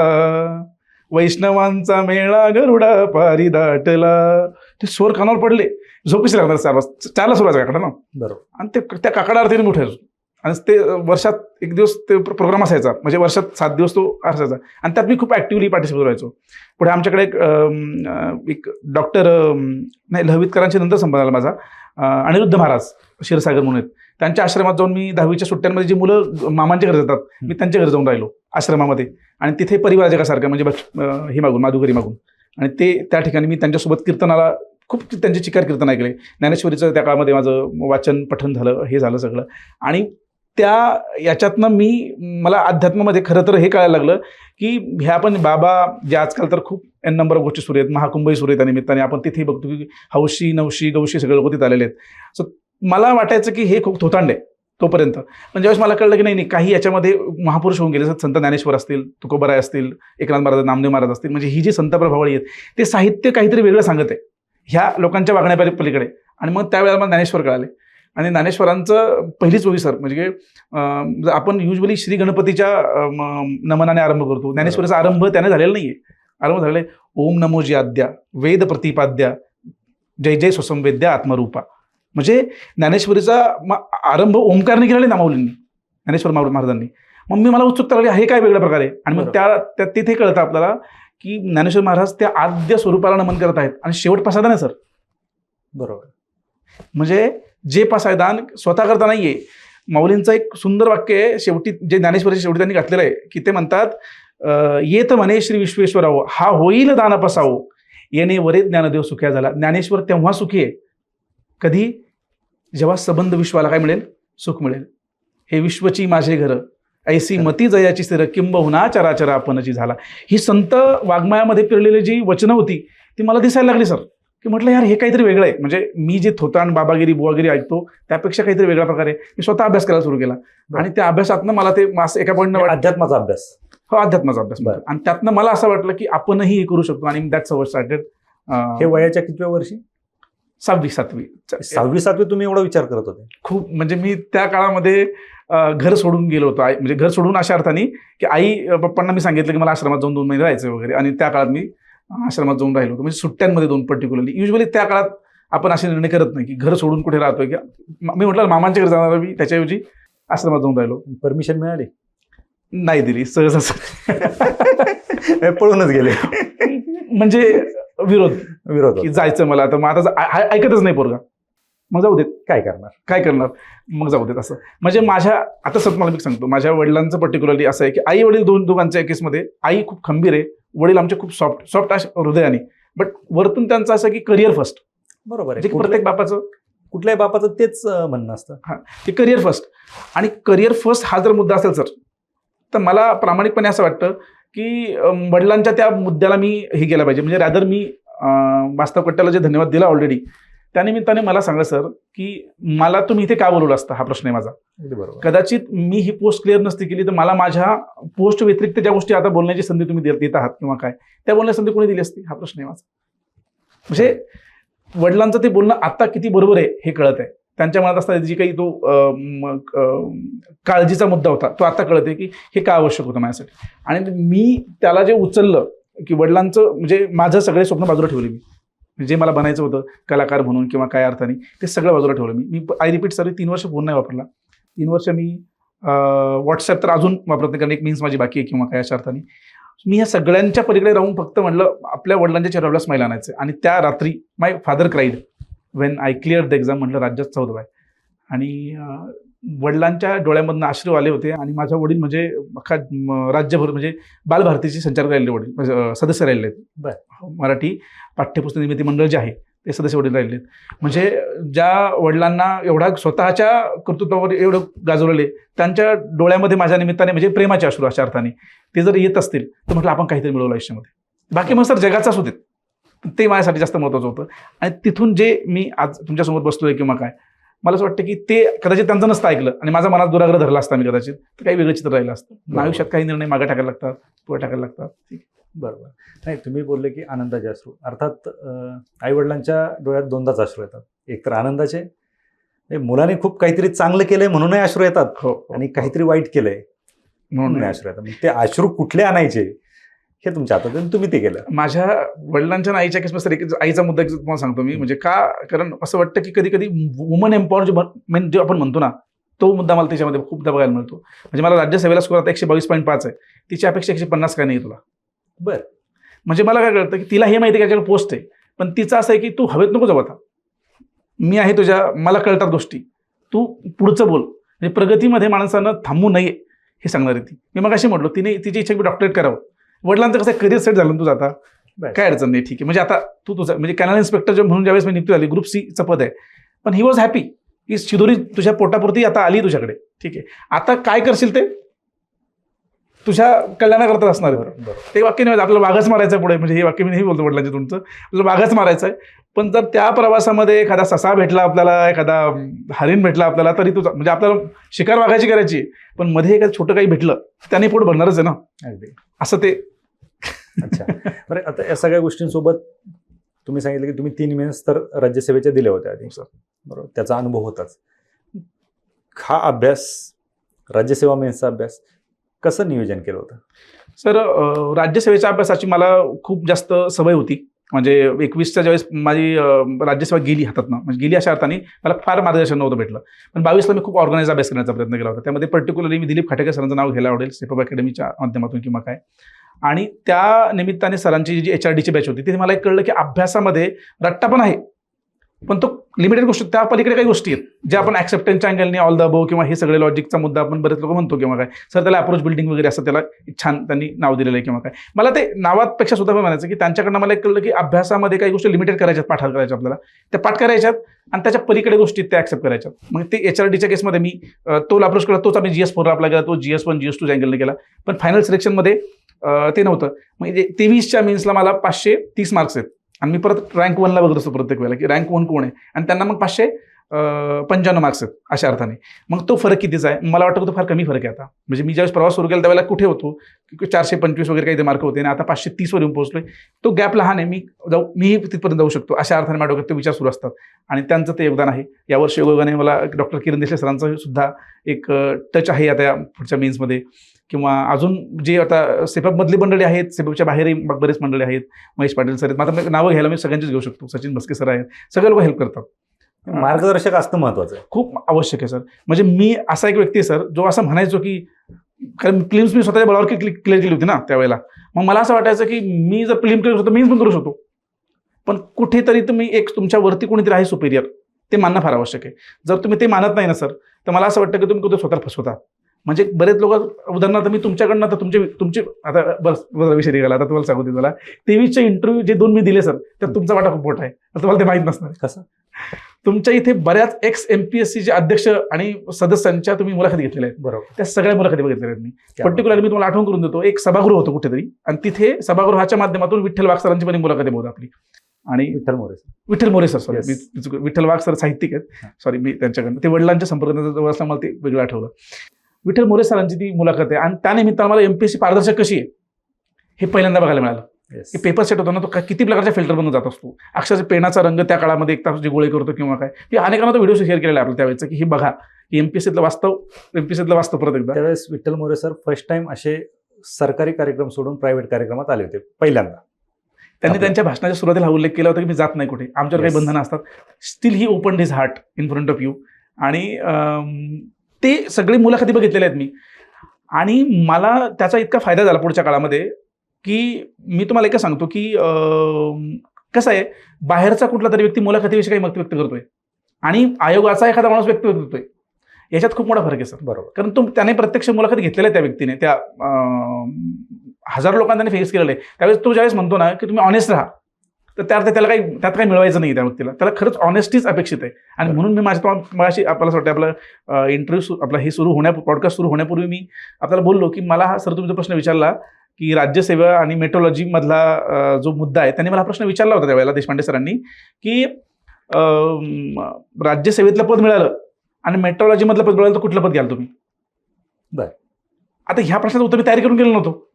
वैष्णवांचा मेळा गरुडा पारी दाटला, ते स्वर कानावर पडले, झोपेशी लागणार 4ला सुरू व्हायचा काकडा ना. बरोबर. आणि ते त्या काकड आरतीने उठायचो आणि ते वर्षात 1 दिवस ते प्रोग्राम असायचा, म्हणजे वर्षात 7 दिवस तो असायचा आणि त्यात मी खूप ऍक्टिव्हली पार्टिसिपेट व्हायचो. पुढे आमच्याकडे एक डॉक्टर नाही लहवीतकरांशी नंतर संबंध आला माझा, अनिरुद्ध महाराज क्षीरसागर म्हणून आहेत. त्यांच्या आश्रमात जाऊन मी 10वीच्या सुट्ट्यांमध्ये जी मुलं मामांच्या घरी जातात मी त्यांच्या घरी जाऊन राहिलो आश्रमामध्ये आणि तिथे परिवाराजकासारखं म्हणजे हे मागून माधुकरी मागून, आणि ते त्या ठिकाणी मी त्यांच्यासोबत कीर्तनाला खूप त्यांचे चिकार कीर्तन ऐकले. ज्ञानेश्वरीचं त्या काळामध्ये माझं वाचन पठण झालं, हे झालं सगळं. आणि त्या याच्यातनं मला अध्यात्मामध्ये खरं तर हे कळायला लागलं की ह्या पण बाबा जे आजकाल तर खूप एन नंबर ऑफ गोष्टी सुरू आहेत, महाकुंभही सुरू आहेत त्या निमित्ताने, आपण तिथे बघतो की हौशी नवशी गौशी सगळे लोक तिथे आलेले आहेत. सो मला वाटायचं की हे खूप थोतांड आहे तोपर्यंत. पण ज्यावेळेस मला कळलं की नाही काही याच्यामध्ये महापुरुष होऊन गेले, संत ज्ञानेश्वर असतील, तुकोबराय असतील, एकनाथ महाराज, नामदेव महाराज असतील, म्हणजे ही जी संत प्रभावळी आहेत ते साहित्य काहीतरी वेगळं सांगत आहे ह्या लोकांच्या वागण्या पलीकडे. आणि मग त्यावेळेला मला ज्ञानेश्वर कळाले आणि ज्ञानेश्वरांचं पहिलीच ओवी सर म्हणजे आपण युजली श्री गणपतीच्या नमनाने आरंभ करतो, ज्ञानेश्वराचा आरंभ त्याने झालेला नाहीये. आरंभ झालेला आहे ओम नमो जी आद्या वेद प्रतिपाद्या जय जय स्वसंवेद्या आत्मरूपा. म्हणजे ज्ञानेश्वरीचा आरंभ ओंकारने केलेला आहे नामावलींनी, ज्ञानेश्वर महाराजांनी. मग मला उत्सुकता लागली हे काय वेगळ्या प्रकारे. आणि मग त्या तिथे कळतं आपल्याला की ज्ञानेश्वर महाराज त्या आद्य स्वरूपाला नमन करत आहेत आणि शेवट पासायदान आहे सर. बरोबर. म्हणजे जे पासायदान स्वतः करता नाहीये. माऊलींचं एक सुंदर वाक्य आहे शेवटी, जे ज्ञानेश्वरीच्या शेवटी त्यांनी घातलेलं आहे की ते म्हणतात येत म्हणे श्री विश्वेश्वराव हा होईल दान पसावो, येणे वरे ज्ञानदेव सुख्या झाला. ज्ञानेश्वर तेव्हा सुखी आहे कधी, जेव्हा सबंध विश्वाला काय मिळेल, सुख मिळेल. हे विश्वची माझे घर ऐसी मती जयाची स्थिर किंबहुना चराचरा आपणची झाला. ही संत वाङ्मयामध्ये फिरलेली जी वचनं होती ती मला दिसायला लागली सर, की म्हटलं यार हे काहीतरी वेगळं आहे. म्हणजे मी जे थोतांड बाबागिरी बुवागिरी ऐकतो त्यापेक्षा काहीतरी वेगळ्या प्रकारे मी स्वतः अभ्यास करायला सुरू केला. आणि त्या अभ्यासातनं मला ते एका पॉईंटनं अध्यात्माचा अभ्यास. हो, अध्यात्माचा अभ्यास. आणि त्यातनं मला असं वाटलं की आपणही हे करू शकतो. आणि दॅट्स हाऊ स्टार्टेड. हे वयाच्या कितव्या वर्षी? 6वी 7वी. 6वी 7वी तुम्ही एवढा विचार करत होते? खूप. म्हणजे मी त्या काळामध्ये घर सोडून गेलो होतो. म्हणजे घर सोडून अशा अर्थाने की आई पप्पांना मी सांगितलं की मला आश्रमात जाऊन 2 महिने राहायचं वगैरे. आणि त्या काळात मी आश्रमात जाऊन राहिलो होतो. म्हणजे सुट्ट्यांमध्ये 2 पर्टिक्युलरली. युजली त्या काळात आपण असे निर्णय करत नाही की घर सोडून कुठे राहतोय. की मी म्हटलं मामांच्या घरी जाणार मी, त्याच्याऐवजी आश्रमात जाऊन राहिलो. परमिशन मिळाली? नाही दिली, सहज असं पळूनच गेले. म्हणजे विरोध की जायचं मला, तर मग आता ऐकतच नाही पोरगा, मग जाऊ देत, काय करणार मग जाऊ देत असं. म्हणजे माझ्या आता सर मला मी सांगतो, माझ्या वडिलांचं पर्टिक्युलरली असं आहे की आई वडील दोघांच्या केसमध्ये आई खूप खंबीर आहे, वडील आमचे खूप सॉफ्ट हृदयाने, बट वरतून त्यांचं असं की करिअर फर्स्ट. बरोबर आहे. प्रत्येक बापाचं, कुठल्याही बापाचं तेच म्हणणं असतं हां, की करिअर फर्स्ट. आणि करिअर फर्स्ट हा जर मुद्दा असेल सर, तर मला प्रामाणिकपणे असं वाटतं की वडिलांच्या त्या मुद्द्याला मी हे केलं पाहिजे. म्हणजे रॅदर मी वास्तव कट्ट्याला जे धन्यवाद दिला ऑलरेडी, त्यानिमित्ताने मला सांगा सर की मला तुम्ही इथे का बोलवलं असतं, हा प्रश्न आहे माझा. अगदी बरोबर. कदाचित मी ही पोस्ट क्लिअर नसती केली तर मला माझ्या पोस्ट व्यतिरिक्त ज्या गोष्टी आता बोलण्याची संधी तुम्ही देत आहात किंवा काय त्या बोलण्याची संधी कोणी दिली असती, हा प्रश्न आहे माझा. म्हणजे वडिलांचं ते बोलणं आता किती बरोबर आहे हे कळत आहे. त्यांच्या मनात असताना जी काही तो काळजीचा मुद्दा होता तो आता कळत आहे की हे का आवश्यक होतं माझ्यासाठी. आणि मी त्याला जे उचललं की वडिलांचं म्हणजे माझं सगळे स्वप्न बाजूला ठेवले मी, जे मला बनायचं होतं कलाकार म्हणून किंवा काय अर्थाने ते सगळं बाजूला ठेवलं मी. आय रिपीट सर 3 वर्ष फोन नाही वापरला. 3 वर्ष मी व्हॉट्सअप तर अजून वापरत नाही कारण एक मीन्स माझी बाकी आहे किंवा काय अशा अर्थाने. मी या सगळ्यांच्या पलीकडे राहून फक्त म्हणलं आपल्या वडिलांच्या चेहऱ्याला स्माईल आणायचं. आणि त्या रात्री my father cried when I clear the exam. म्हटलं राज्यात 14 आहे आणि वडिलांच्या डोळ्यामधून अश्रू आले होते. आणि माझ्या वडील म्हणजे अख्खा राज्यभर म्हणजे बालभारतीचे संचालक राहिले वडील, म्हणजे सदस्य राहिले आहेत. मराठी पाठ्यपुस्तक निर्मिती मंडळ जे आहे ते सदस्य वडील राहिले आहेत. म्हणजे ज्या वडिलांना एवढा स्वतःच्या कर्तृत्वावर एवढं गाजवलेले त्यांच्या डोळ्यामध्ये माझ्या निमित्ताने म्हणजे प्रेमाचे अश्रू अशा अर्थाने ते जर येत असतील तर म्हटलं आपण काहीतरी मिळवलं आयुष्यामध्ये. बाकी मग सर जगाचाच होते ते माझ्यासाठी जास्त महत्त्वाचं होतं. आणि तिथून जे मी आज तुमच्यासमोर बसतोय किंवा काय मला असं वाटतं की ते कदाचित त्यांचं नसतं ऐकलं आणि माझा मनात दुराग्रह धरला असता मी कदाचित तर काही वेगळं चित्र राहिलं असतं. आयुष्यात काही निर्णय मागे टाकायला लागतात, पुढे टाकायला लागतात. ठीक बरोबर. नाही, तुम्ही बोलले की आनंदाचे अश्रू, अर्थात आई वडिलांच्या डोळ्यात दोनदाच अश्रू येतात. एक तर आनंदाचे, मुलाने खूप काहीतरी चांगलं केलंय म्हणूनही अश्रू येतात, हो, आणि काहीतरी वाईट केलंय म्हणून अश्रू येतात. ते अश्रू कुठले आणायचे हे तुमच्या हातात आहे, तुम्ही ते केलं. माझ्या वडिलांच्या आणि आईच्या केसमध्ये सर आईचा मुद्दा तुम्हाला सांगतो मी. म्हणजे का, कारण असं वाटतं की कधी कधी वुमन एम्पॉवरमेंट जे आपण म्हणतो ना तो मुद्दा मला त्याच्यामध्ये खूपदा बघायला मिळतो. म्हणजे मला राज्यसेवेला स्कोर आता 122.5 आहे, तिची अपेक्षा 150 काय नाही तुला. बरं. म्हणजे मला काय कळतं की तिला हे माहिती आहे की त्याच्याकडे पोस्ट आहे, पण तिचं असं आहे की तू हवेत नको जाऊ, आता मी आहे तुझ्या, मला कळतात गोष्टी, तू पुढचं बोल. म्हणजे प्रगतीमध्ये माणसानं थांबू नये हे सांगणार आहे ती. मी मग अशी म्हटलो तिने तिची इच्छा की डॉक्टरेट करावं. वडिलांचं कसं करिअर सेट झालं तुझं आता काय अडचण नाही, ठीक आहे. म्हणजे आता तू तुझं म्हणजे कॅनल इन्स्पेक्टर म्हणून ज्यावेळेस मी नियुक्ती झाली ग्रुप सीचं पद आहे, पण ही वॉज हॅपी की शिदोरी तुझ्या पोटापुरती आता आली तुझ्याकडे, ठीक आहे. आता काय करशील ते तुझ्या कल्याणाकरता असणार आहे. ते वाक्य नाही आपल्याला वाघच मारायचं पुढे, म्हणजे हे वाक्य मी नाही बोलतो वडिलांचे तुमचं, आपल्याला वाघच मारायचं आहे. पण जर त्या प्रवासामध्ये एखादा ससा भेटला आपल्याला, एखादा हरिण भेटला आपल्याला, तरी तुझा म्हणजे आपल्याला शिकार वाघाची करायची, पण मध्ये एखादं छोटं काही भेटलं त्याने पोट भरणारच आहे ना. अगदी असं ते. अच्छा. बरं, आता या सगळ्या गोष्टींसोबत तुम्ही सांगितलं की तुम्ही 3 मेन्स तर राज्यसेवेच्या दिल्या होत्या आधी, सर बरोबर, त्याचा अनुभव होताच. हा अभ्यास, राज्यसेवा मेन्सचा अभ्यास कसं नियोजन केलं होतं? सर राज्यसेवेच्या अभ्यासाची मला खूप जास्त सवय होती. म्हणजे 21च्या ज्यावेळेस माझी राज्यसेवा गेली हातातनं, म्हणजे गेली अशा अर्थाने मला फार मार्गदर्शन नव्हतं भेटलं, पण 22ला मी खूप ऑर्गनाइज अभ्यास करण्याचा प्रयत्न केला होता. त्यामध्ये पर्टिक्युलरली मी दिलीप खाटेकर सरांचं नाव घ्यायला आवडेल, सेपअप अकॅडमीच्या माध्यमातून किंवा काय. आणि त्या निमित्ताने सरांची जी HRDची बॅच होती तिथे मला एक कळलं की अभ्यासामध्ये रट्टा पण आहे, पण तो लिमिटेड गोष्टी, त्या पलीकडे काही गोष्टी आहेत ज्या आपण ॲक्सेप्टन्सच्या अँगलने ऑल द अबोव किंवा हे सगळे लॉजिकचा मुद्दा आपण बरेच लोक म्हणतो किंवा काय. सर त्याला अप्रोच बिल्डिंग वगैरे असं त्याला छान त्यांनी नाव दिलेलं आहे किंवा काय. मला ते नावापेक्षा सुद्धा म्हणायचं की त्यांच्याकडनं मला एक कळलं की अभ्यासामध्ये काही गोष्टी लिमिटेड करायच्यात, पाठ करायच्या आपल्याला, त्या पाठ करायच्यात आणि त्याच्या पलीकडे गोष्टी त्या ॲक्सेप्ट करायच्यात. मग ते HRDच्या केसमध्ये मी तो अप्रोच केला, तोच आम्ही GS4 अप्लाय केला, तो GS1 GS2 अँगलने केला, पण फायनल सिलेक्शनमध्ये ते नव्हतं. म्हणजे 23च्या मेन्सला मला 530 मार्क्स आहेत आणि मी परत रँक 1ला बघत असतो प्रत्येक वेळेला की रँक 1 कोण आहे, आणि त्यांना मग 595 मार्क्स आहेत अशा अर्थाने. मग तो फरक कितीचा आहे? मला वाटतं तो फार कमी फरक आहे आता. म्हणजे मी ज्यावेळेस प्रवास सुरू केला त्यावेळेला कुठे होतो 425 वगैरे काही ते मार्क होते आणि आता 530 वर येऊन पोहोचलोय. तो गॅप लहान आहे, मीही तिथपर्यंत जाऊ शकतो अशा अर्थाने माझ्या डोक्यात ते विचार सुरू असतात आणि त्यांचं ते योगदान आहे. यावर्षी योगाने मला डॉक्टर किरण देशले सरांचं सुद्धा एक टच आहे आता या पुढच्या मेन्समध्ये, किंवा अजून जे आता सेपअपमधली मंडळी आहेत, सेपअपच्या बाहेरही बरेच मंडळी आहेत, महेश पाटील सर आहेत, आता नावं घ्यायला मी सगळ्यांचीच घेऊ शकतो, सचिन भस्के सर आहेत, सगळे लोक हेल्प करतात. मार्गदर्शक असतं महत्वाचं आहे, खूप आवश्यक आहे सर. म्हणजे मी असा एक व्यक्ती आहे सर जो असं म्हणायचो की, कारण प्रिलिम्स मी स्वतःच्या बळावर क्लिअर केली होती ना त्यावेळेला, मग मला असं वाटायचं की मी जर प्रिलिम करू शकतो मीच पण करू शकतो, पण कुठेतरी तुम्ही एक तुमच्यावरती कोणीतरी आहे सुपेरियर, ते मानणं फार आवश्यक आहे. जर तुम्ही ते मानत नाही ना सर, तर मला असं वाटतं की तुम्ही कुठे स्वतःला फसवता. म्हणजे बरेच लोक, उदाहरणार्थ मी तुमच्याकडनं आता तुमचे आता बस विषय निघाला, आता तुम्हाला सांगू तुला 23चे इंटरव्ह्यू जे 2 मी दिले सर, त्यात तुमचा वाटा खूप मोठा आहे, तुम्हाला ते माहीत नसणार. कसं? तुमच्या इथे बऱ्याच MPSCचे अध्यक्ष आणि सदस्यांच्या तुम्ही मुलाखती घेतलेल्या आहेत. बरोबर, त्या सगळ्या मुलाखती बघितलेल्या आहेत मी. पर्टिक्युलरली मी तुम्हाला आठवण करून देतो, एक सभागृह होतं कुठेतरी, आणि तिथे सभागृहाच्या माध्यमातून विठ्ठल वाघ सरांची पण मुलाखती होती आपली. आणि Vitthal More sir. Vitthal More sir, sorry Yes. Vitthal Wagh sir साहित्यिक आहेत, सॉरी मी त्यांच्याकडनं ते वडिलांच्या संपर्कात जवळ असल्यामुळे मला ते वेगळं आठवलं. विठ्ठल मोरे सरांची ती मुलाखत आहे आणि त्यानिमित्तानं मला एमपीएससी पारदर्शक कशी आहे हे पहिल्यांदा बघायला मिळालं. Yes. की पेपर सेट होतो ना, तो किती प्रकारच्या फिल्टर बनून जात असतो. अक्षरशः पेनाचा रंग त्या काळामध्ये एक तास जे गोळे करतो किंवा काय, हे अनेकांना तो व्हिडिओ शेअर केलेला आहे आपल्या त्यावेळेचं, की हे बघा की एमपीएससीतलं वास्तव परत एकदा. त्यावेळेस Vitthal More sir first time असे सरकारी कार्यक्रम सोडून प्रायव्हेट कार्यक्रमात आले होते पहिल्यांदा. त्यांनी त्यांच्या भाषणाच्या सुरुवातीला हा उल्लेख केला होता की मी जात नाही कुठे, आमच्यावर काही Yes. बंधनं असतात. Steel he open his heart in front of you. आणि ते सगळे मुलाखती बघितलेल्या आहेत मी, आणि मला त्याचा इतका फायदा झाला पुढच्या काळामध्ये की मी तुम्हाला एकच सांगतो की कसं आहे, बाहेरचा कुठला तरी व्यक्ती मुलाखतीविषयी काही मत व्यक्त करतोय आणि आयोगाचा एखादा माणूस व्यक्त करतोय, याच्यात खूप मोठा फरक आहे सर. बरोबर. कारण त्याने प्रत्यक्ष मुलाखत घेतलेल्या आहे त्या व्यक्तीने, त्या हजारो लोकांना त्याने फेस केलेलं आहे. त्यावेळेस तो ज्यावेळेस म्हणतो ना की तुम्ही ऑनेस्ट राहा, तर त्यात काही मिळवायचं नाही त्या व्यक्तीला, त्याला खरंच ऑनेस्टीच अपेक्षित आहे. आणि म्हणून मी माझी आपल्याला वाटतं आपला इंटरव्ह्यू आपला हे पॉडकास्ट सुरू होण्यापूर्वी मी आपल्याला बोललो की मला हा सर तुमचा प्रश्न विचारला की राज्यसेवा आणि मेट्रोलॉजी मधला जो मुद्दा आहे, त्यांनी मला प्रश्न विचारला होता त्यावेळेला देशपांडे सरांनी की राज्यसेवेतलं पद मिळालं आणि मेट्रोलॉजी मधलं पद मिळालं तर कुठलं पद घ्याल तुम्ही. बरं. आता ह्या प्रश्नाचं उत्तर मी तयारी करून गेलो नव्हतो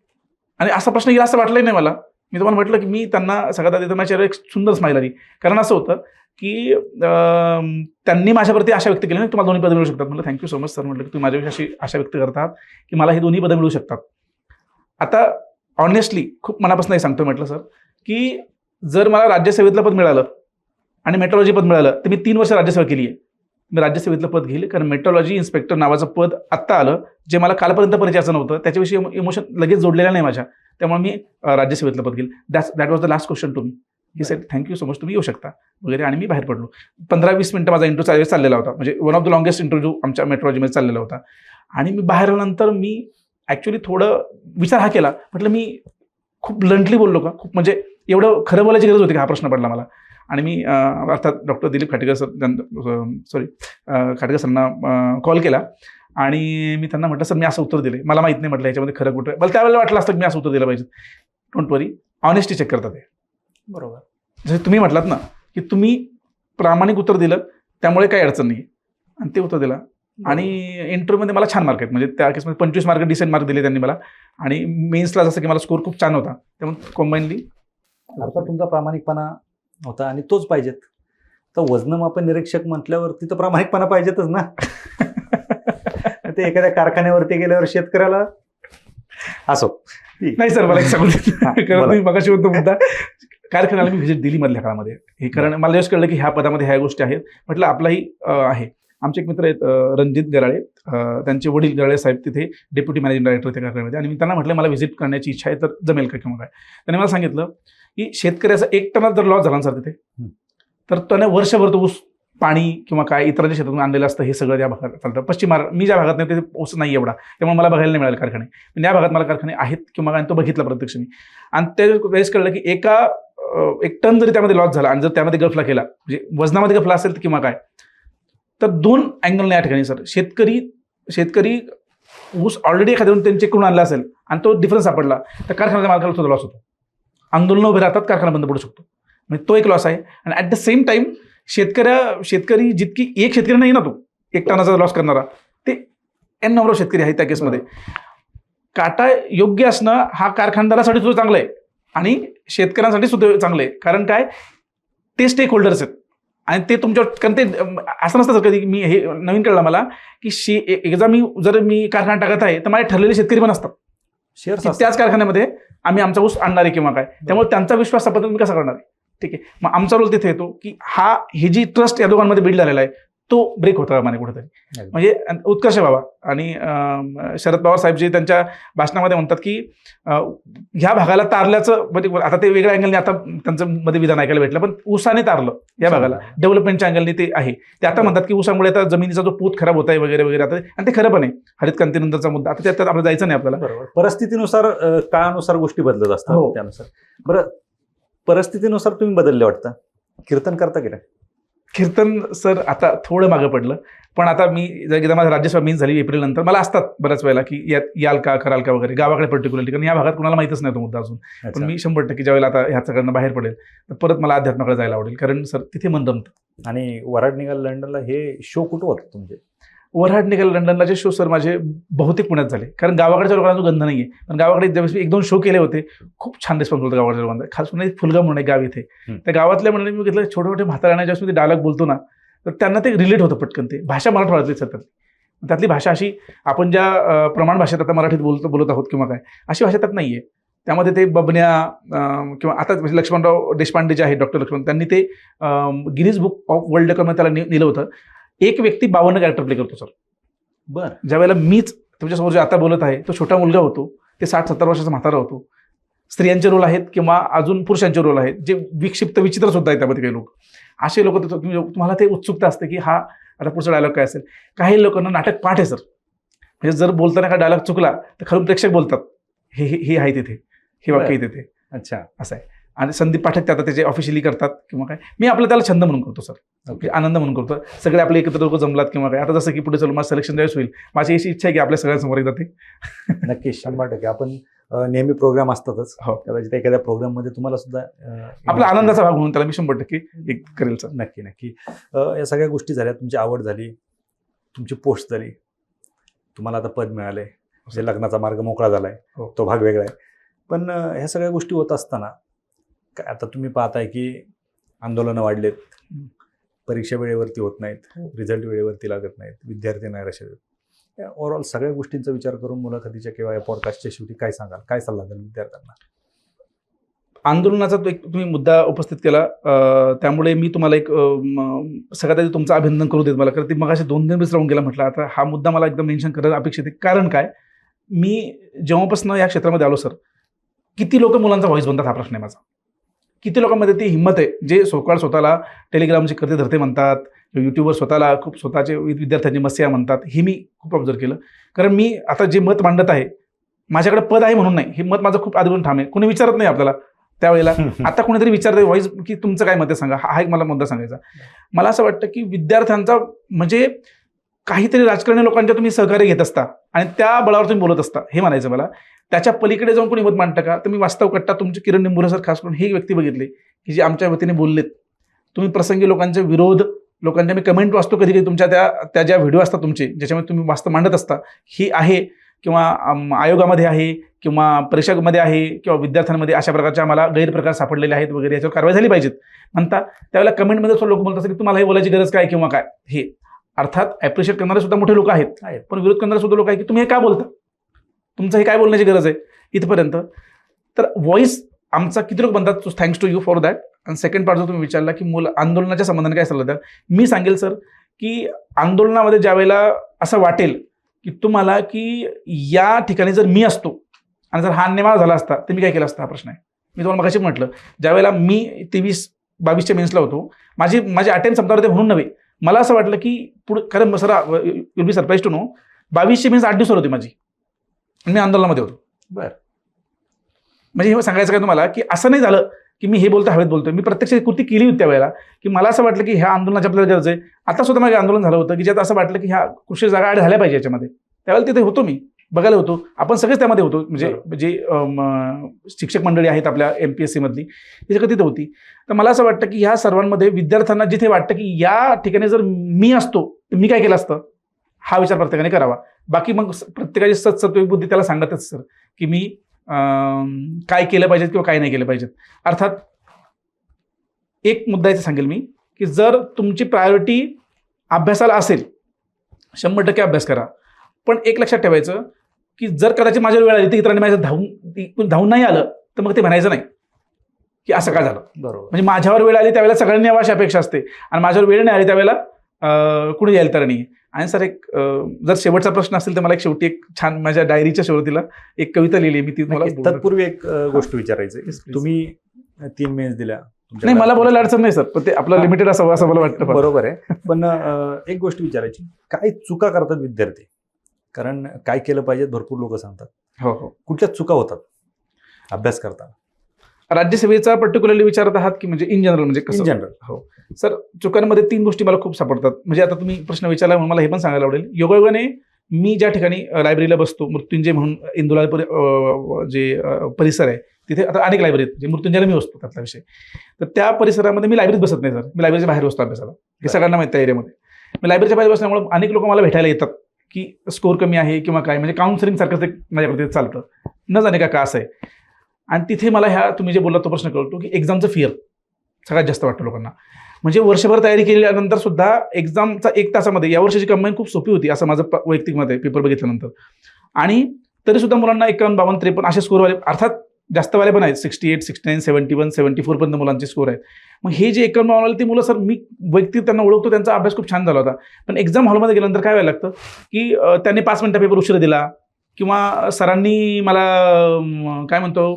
आणि असा प्रश्न येईल असं वाटलंही नाही मला. मी तुम्हाला म्हटलं की मी त्यांना सगळ्यात आधी तर माझ्या चेहऱ्यावर एक सुंदर स्माईल आली, कारण असं होतं की त्यांनी माझ्यावरती आशा व्यक्त केली ना, तुम्हाला दोन्ही पदं मिळू शकतात. म्हटलं थँक्यू सो मच सर, म्हटलं की तुम्ही माझ्याविषयी अशी आशा व्यक्त करतात की मला ही दोन्ही पदं मिळू शकतात. आता ऑनेस्टली खूप मनापासून हे सांगतो म्हटलं सर की जर मला राज्यसेवेतलं पद मिळालं आणि मेट्रोलॉजी पद मिळालं तर मी 3 वर्ष राज्यसेवा केली आहे. मी राज्यसेवेतलं पद घेईल, कारण मेट्रोलॉजी इन्स्पेक्टर नावाचं पद आत्ता आलं जे मला कालपर्यंत परिचयाचं नव्हतं, त्याच्याविषयी इमोशन लगेच जोडलेलं नाही माझ्या, त्यामुळे मी राज्यसेवेतलं पद घेईल. That was the last question to me. He said thank you so much, तुम्ही येऊ शकता वगैरे, आणि मी बाहेर पडलो. 15-20 मिनिटं माझा इंटरव्ह्यू चाललेला होता, म्हणजे one of the longest interview आमच्या मेट्रोलॉजीमध्ये चाललेला होता. आणि मी बाहेर आल्यानंतर मी ॲक्च्युली थोडं विचार हा केला, म्हटलं मी खूप ब्लंटली बोललो का, खूप म्हणजे एवढं खरं बोलायची गरज होती का, हा प्रश्न पडला मला. आणि मी अर्थात डॉक्टर दिलीप खाटेकर सरांना कॉल केला आणि मी त्यांना म्हटलं सर मी असं उत्तर दिले, मला माहित नाही म्हटलं याच्यामध्ये खरं कुठं, मला त्यावेळेला वाटलं असतं की मी असं उत्तर दिलं पाहिजे. डोंट वरी, ऑनेस्टी चेक करतात ते. बरोबर. जसे तुम्ही म्हटलात ना की तुम्ही प्रामाणिक उत्तर दिलं त्यामुळे काही अडचण नाही, आणि ते उत्तर दिलं. आणि इंटरव्ह्यूमध्ये मला छान मार्क आहेत, म्हणजे त्या केसमध्ये 25 मार्क डिसेंट मार्क दिले त्यांनी मला, आणि मेन्सला जसं की मला स्कोर खूप छान होता, त्यामुळे कॉम्बाईनली अर्थात तुमचा प्रामाणिकपणा होता आणि तोच पाहिजेत. तर वजनमापन निरीक्षक म्हटल्यावरती तर प्रामाणिकपणा पाहिजेतच ना. ते एखाद्या कारखान्यावरती गेल्यावर शेतकऱ्याला असो नाही सर, मला एक सांगू कारण बोला. तुम्ही मगाशी होतो मुद्दा, कारखान्याला मी व्हिजिट दिली मधल्या काळामध्ये हे, कारण मला जस्ट कळलं की ह्या पदामध्ये ह्या गोष्टी आहेत. म्हटलं आपलाही आहे. आमचे एक मित्र आहेत रणजित गराळे, त्यांचे वडील गराळे साहेब तिथे डेप्युटी मॅनेजिंग डायरेक्टर त्या कारखान्यामध्ये, आणि मी त्यांना म्हटलं मला व्हिजिट करण्याची इच्छा आहे तर जमेल का किंवा काय. त्यांनी मला सांगितलं की शेतकऱ्याचा 1 टनात जर लॉस झाला ना सर तिथे, तर त्याने वर्षभर तो ऊस पाणी किंवा काय इतरांच्या शेतातून आणलेलं असतं, हे सगळं त्या भागात चालतं. पश्चिम महाराष्ट्र, मी ज्या भागात नाही तिथे ऊस नाही एवढा, त्यामुळे मला बघायला नाही मिळाले कारखाने, पण या भागात मला कारखाने आहेत किंवा काय, तो बघितला प्रत्यक्ष मी. आणि त्या वेळेस कळलं की 1 टन जरी त्यामध्ये लॉस झाला आणि जर त्यामध्ये गफला केला, म्हणजे वजनामध्ये गफला असेल किंवा काय, तर 2 अँगलने या ठिकाणी सर शेतकरी ऊस ऑलरेडी एखाद्या त्यांचे करून आणला असेल आणि तो डिफरन्स सापडला तर कारखान्याच्या मालकाला सुद्धा लॉस होतो. आंदोलन उभे राहतात, कारखाना बंद पडू शकतो, म्हणजे तो एक लॉस आहे. आणि ॲट द सेम टाइम शेतकरी जितकी एक शेतकरी नाही ना, तो 1 टनाचा लॉस करणारा, ते एन नंबर ऑफ शेतकरी आहेत त्या केसमध्ये. काटा योग्य असणं हा कारखानदारासाठी सुद्धा चांगलं आहे आणि शेतकऱ्यांसाठी सुद्धा चांगलं आहे, कारण काय, ते स्टेक होल्डर्स आहेत आणि ते तुमच्यावर, कारण ते असं नसतं सर, कधी मी हे नवीन कळलं मला की एकदा जर मी कारखाना टाकत आहे तर माझे ठरलेले शेतकरी पण असतात, शेअर्स त्याच कारखान्यामध्ये आम्ही आमचा ऊस आणणार आहे किंवा काय, त्यामुळे त्यांचा विश्वास पद्धत मी कसा करणार आहे. ठीक आहे, मग आमचा रोल तिथे येतो की ही जी ट्रस्ट या दोघांमध्ये बिल्ड झालेला आहे तो ब्रेक होता माने कुठेतरी, म्हणजे उत्कर्ष व्हावा. आणि शरद पवार साहेब जे त्यांच्या भाषणामध्ये म्हणतात की ह्या भागाला तारल्याचं, म्हणजे आता ते वेगळ्या अँगलने आता त्यांचं मध्ये विधान ऐकायला भेटलं, पण ऊसाने तारलं या भागाला, डेव्हलपमेंटच्या अँगलने ते आहे. ते आता म्हणतात की ऊसामुळे आता जमिनीचा जो पोत खराब होत आहे वगैरे वगैरे, आता आणि ते खरं पण आहे. हरित क्रांतीनंतरचा मुद्दा, आता त्यात आपल्याला जायचं नाही आपल्याला. बरोबर, परिस्थितीनुसार काळानुसार गोष्टी बदलत असतात. त्यानुसार बरं, परिस्थितीनुसार तुम्ही बदलले वाटतं. कीर्तन करता की नाही? कीर्तन सर आता थोडं मागं पडलं, पण आता मी जर एकदा माझा राज्यसभा मीन्स झाली एप्रिल नंतर, मला असतात बऱ्याच वेळेला की याल का कराल का वगैरे, गावाकडे पर्टिक्युलरली, कारण या भागात कुणाला माहितच नाही तो मुद्दा अजून. पण अच्छा. मी 100% ज्यावेळेला आता ह्याच्याकडनं बाहेर पडेल तर परत मला अध्यात्माकडे जायला आवडेल, कारण सर तिथे मन रमतं. आणि वराड निघाल लंडनला हे शो कुठं होतं तुमचे? वऱ्हाड निघाल लंडनला शो सर माझे बहुतेक पुण्यात झाले, कारण गावाकडच्या लोकांना तो गंध नाहीये. पण गावाकडे ज्यावेळेस मी 1-2 शो केले होते, खूप छान रिस्पॉन्स होता गावाकडच्या लोकांना. खास करून एक फुलगा म्हणून एक गाव इथे, त्या गावातल्या म्हणून मी घेतलं, छोटे छोटे म्हाताऱ्यांना ज्यावेळेस मी डायलॉग बोलतो ना, तर त्यांना ते रिलेट होतं पटकन. ते भाषा मराठवाड्यातली सतत, त्यातली भाषा अशी आपण ज्या प्रमाण भाषेत आता मराठीत बोलत आहोत किंवा काय, अशी भाषा त्यात नाहीये. त्यामध्ये ते बबन्या किंवा आता लक्ष्मणराव देशपांडे जे आहेत, डॉक्टर लक्ष्मण, त्यांनी ते गिनीज बुक ऑफ वर्ल्ड रेकॉर्डमध्ये त्याला नेलं होतं. एक व्यक्ती 52 कॅरेक्टर प्ले करतो सर. बरं. ज्यावेळेला मीच तुमच्यासमोर जे आता बोलत आहे, तो छोटा मुलगा होतो, ते 60-70 वर्षाचा म्हातारा होतो. स्त्रियांचे रोल आहेत किंवा अजून पुरुषांचे रोल आहेत, जे विक्षिप्त विचित्र सुद्धा आहेत त्यामध्ये काही लोक. असे लोक तुम्हाला ते उत्सुकता असते की हा आता पुढचा डायलॉग काय असेल. काही लोकांना नाटक पाठ आहे सर, म्हणजे जर बोलताना का डायलॉग चुकला तर खालून प्रेक्षक बोलतात हे आहे तिथे, हे वाक्य तिथे. अच्छा. असं आहे. आणि संदीप पाठक ते आता त्याचे ऑफिशियली करतात किंवा काय. मी आपलं त्याला छंद म्हणून करतो सर, आनंद म्हणून करतो. सगळे आपले एकत्र लोक जमलात किंवा काय. आता जसं की पुढे चालू माझं सिलेक्शन ज्यावेळेस होईल, माझी अशी इच्छा आहे की आपल्या सगळ्यांसमोर एकदा ते नक्कीच 100% आपण नेहमी प्रोग्राम असतातच. हो. कदाचित एखाद्या प्रोग्राममध्ये तुम्हाला सुद्धा आपला आनंदाचा भाग म्हणून त्याला मी 100% एक करेल सर. नक्की नक्की. या सगळ्या गोष्टी झाल्या, तुमची आवड झाली, तुमची पोस्ट झाली, तुम्हाला आता पद मिळाले, म्हणजे लग्नाचा मार्ग मोकळा झालाय, हो. तो भाग वेगळा आहे. पण ह्या सगळ्या गोष्टी होत असताना काय आता तुम्ही पाहताय की आंदोलनं वाढलेत, परीक्षा वेळेवरती होत नाहीत, रिझल्ट वेळेवरती लागत नाहीत, विद्यार्थी नैराश्य आहेत. या ओव्हरऑल सगळ्या गोष्टींचा विचार करून मुलाखतीच्या किंवा या पॉडकास्टच्या शेवटी काय सांगाल, काय सल्ला द्याल विद्यार्थ्यांना? आंदोलनाचा तो एक तुम्ही मुद्दा उपस्थित केला, त्यामुळे मी तुम्हाला एक सगळ्यात आधी तुमचं अभिनंदन करू देत मला, कारण ते मगाशी 2 दिवस राहून गेला म्हटलं. आता हा मुद्दा मला एकदम मेन्शन करायला अपेक्षित आहे. कारण काय, मी जेव्हापासून या क्षेत्रामध्ये आलो सर, किती लोक मुलांचा व्हॉइस बनतात हा प्रश्न आहे माझा. किती लोकांमध्ये ती हिंमत आहे, जे स्वतःला टेलिग्रामचे करते धरते म्हणतात, युट्यूबवर स्वतःला खूप स्वतःचे विद्यार्थ्यांची मस्या म्हणतात. हे मी खूप ऑब्झर्व केलं. कारण मी आता जे मत मांडत आहे, माझ्याकडे पद आहे म्हणून नाही, हे मत माझं खूप आधीपासून ठाम आहे. कोणी विचारत नाही आपल्याला त्यावेळेला. आता कोणीतरी विचारतंय व्हॉइस की तुमचं काय मत आहे सांगा, हा एक मला मुद्दा सांगायचा. मला असं वाटतं की विद्यार्थ्यांचा म्हणजे काहीतरी राजकारणी लोकांच्या तुम्ही सहकार्य घेत असता आणि त्या बळावर तुम्ही बोलत असता, हे म्हणायचं मला. त्याच्या पलीकडे जाऊन कोणी मत मांडतं का, तर मी वास्तव कट्टा तुमचे किरण निंबुरे सर खास करून हे व्यक्ती बघितले की जे आमच्या वतीने बोललेत. तुम्ही प्रसंगी लोकांचे विरोध, लोकांच्या मी कमेंट वाचतो कधी कधी तुमच्या त्या ज्या व्हिडिओ असतात तुमचे, ज्याच्यामध्ये तुम्ही वास्तव मांडत असता, ही आहे किंवा आयोगामध्ये आहे किंवा परीक्षामध्ये आहे किंवा विद्यार्थ्यांमध्ये अशा प्रकारचे आम्हाला गैरप्रकार सापडलेले आहेत वगैरे, याच्यावर कारवाई झाली पाहिजेत म्हणता. त्यावेळेला कमेंटमध्ये लोक बोलत असतात की तुम्हाला हे बोलायची गरज काय किंवा काय. हे अर्थात ॲप्रिशिएट करणारे सुद्धा मोठे लोक आहेत, पण विरोध करणारे सुद्धा लोक आहेत की तुम्ही हे काय बोलता, तुमचं हे काय बोलण्याची गरज आहे इथपर्यंत. तर व्हॉइस आमचा किती लोक बनतात, thanks to you for that. आणि सेकंड पार्ट जो तुम्ही विचारला की आंदोलनाच्या संबंधाने काय सल्ला द्याल, मी सांगेल सर की आंदोलनामध्ये ज्यावेळेला असं वाटेल की तुम्हाला की या ठिकाणी जर मी असतो आणि जर हा अन्याय झाला असता तर मी काय केलं असतं, हा प्रश्न आहे. मी तुम्हाला मगाशी म्हटलं, ज्यावेळेला मी 23-22च्या मेन्सला होतो, माझे अटेम्प्ट संपणार होते म्हणून नव्हे, मला असं वाटलं की पुढे खरं sir will be surprise to know, 22ची मेन्स 8 दिवसावर होती माझी, मी आंदोलनामध्ये होतो. बरं. म्हणजे हे सांगायचं काय तुम्हाला की असं नाही झालं की मी हे बोलतो हवेत बोलतोय, मी प्रत्यक्ष कृती केली होती त्यावेळेला की मला असं वाटलं की ह्या आंदोलनाची आपल्याला गरज आहे. आता सुद्धा माझं आंदोलन झालं होतं की ज्यात असं वाटलं की ह्या कृषी जागा ॲड झाल्या पाहिजे याच्यामध्ये, त्यावेळेला तिथे होतो, मी बघायला होतो, आपण सगळेच त्यामध्ये होतो. म्हणजे जे शिक्षक मंडळी आहेत आपल्या MPSC मधली, ही सगळं तिथे होती. तर मला असं वाटतं की ह्या सर्वांमध्ये विद्यार्थ्यांना जिथे वाटतं की या ठिकाणी जर मी असतो तर मी काय केलं असतं, हा विचार प्रत्येकाने करावा. बाकी मग प्रत्येकाची सत्सत्विक बुद्धी त्याला सांगतच सर की मी काय केलं पाहिजे किंवा काय नाही केलं पाहिजे. अर्थात एक मुद्दा इथे सांगेल मी की जर तुमची प्रायोरिटी अभ्यासाला असेल, 100% अभ्यास करा. पण एक लक्षात ठेवायचं की जर कदाचित माझ्यावर वेळ आली तर इतरांनी माझ्या धावून नाही आलं तर मग ते म्हणायचं नाही की असं काय झालं. बरोबर. म्हणजे माझ्यावर वेळ आली त्यावेळेला सगळ्यांनी यावं अशी अपेक्षा असते आणि माझ्यावर वेळ नाही आली त्यावेळेला कुणी यायला तर नाही. आणि सर एक जर शेवटचा प्रश्न असेल तर मला एक शेवटी एक छान माझ्या डायरीच्या शेवटीला एक कविता लिहिली मी, ती मला तत्पूर्वी एक गोष्ट विचारायची. तुम्ही 3 मेन्स दिल्या, नाही मला बोलायला अडचण नाही सर, पण ते आपलं लिमिटेड असावं असं मला वाटतं. बरोबर आहे. पण एक गोष्ट विचारायची, काय चुका करतात विद्यार्थी? कारण काय केलं पाहिजे भरपूर लोक सांगतात. हो हो. कुठल्या चुका होतात अभ्यास करताना? राज्यसेवेचा पर्टिक्युलरली विचारत आहात की म्हणजे इन जनरल म्हणजे इन कसं? जनरल. हो सर, चुकांमध्ये 3 गोष्टी मला खूप सापडतात. म्हणजे आता तुम्ही प्रश्न विचारला म्हणून मला हे पण सांगायला आवडेल. योगायोगाने मी ज्या ठिकाणी लायब्ररीला बसतो, मृत्युंजय म्हणून इंदुला जे परिसर आहे, तिथे आता अनेक लायब्ररी आहेत. जे मृत्युंजयला मी बसतो त्यातला विषय. तर त्या परिसरामध्ये मी लायब्ररीत बसत नाही सर. मी लायब्ररीच्या बाहेर बसतो अभ्यासाला. हे सगळ्यांना माहिती आहे एरियामध्ये. मी लायब्ररीच्या बाहेर बसल्यामुळे अनेक लोक मला भेटायला येतात की स्कोर कमी आहे किंवा काय, म्हणजे काउन्सिलिंग सारखंच एक माझ्याकडे चालतं. न जाणे का असं आहे. आणि तिथे मला ह्या तुम्ही जे बोलला तो प्रश्न कळतो की एक्झामचं फिअर सगळ्यात जास्त वाटतं लोकांना. म्हणजे वर्षभर तयारी केल्यानंतर सुद्धा एक्झामचा 1 तासामध्ये यावर्षीची कंबाईन खूप सोपी होती असं माझं वैयक्तिक मत आहे पेपर बघितल्यानंतर. आणि तरी सुद्धा मुलांना 51, 52, 53 असे स्कोरवाले, अर्थात जास्तवाले पण आहेत, 68, 69, 71, 74 पर्यंत मुलांचे स्कोर आहेत. मग हे जे 51, 52 ते मुलं सर, मी वैयक्तिक त्यांना ओळखतो, त्यांचा अभ्यास खूप छान झाला होता. पण एक्झाम हॉलमध्ये गेल्यानंतर काय व्हायला लागतं की त्यांनी 5 मिनिटं पेपर उशिरा दिला किंवा सरांनी मला काय म्हणतो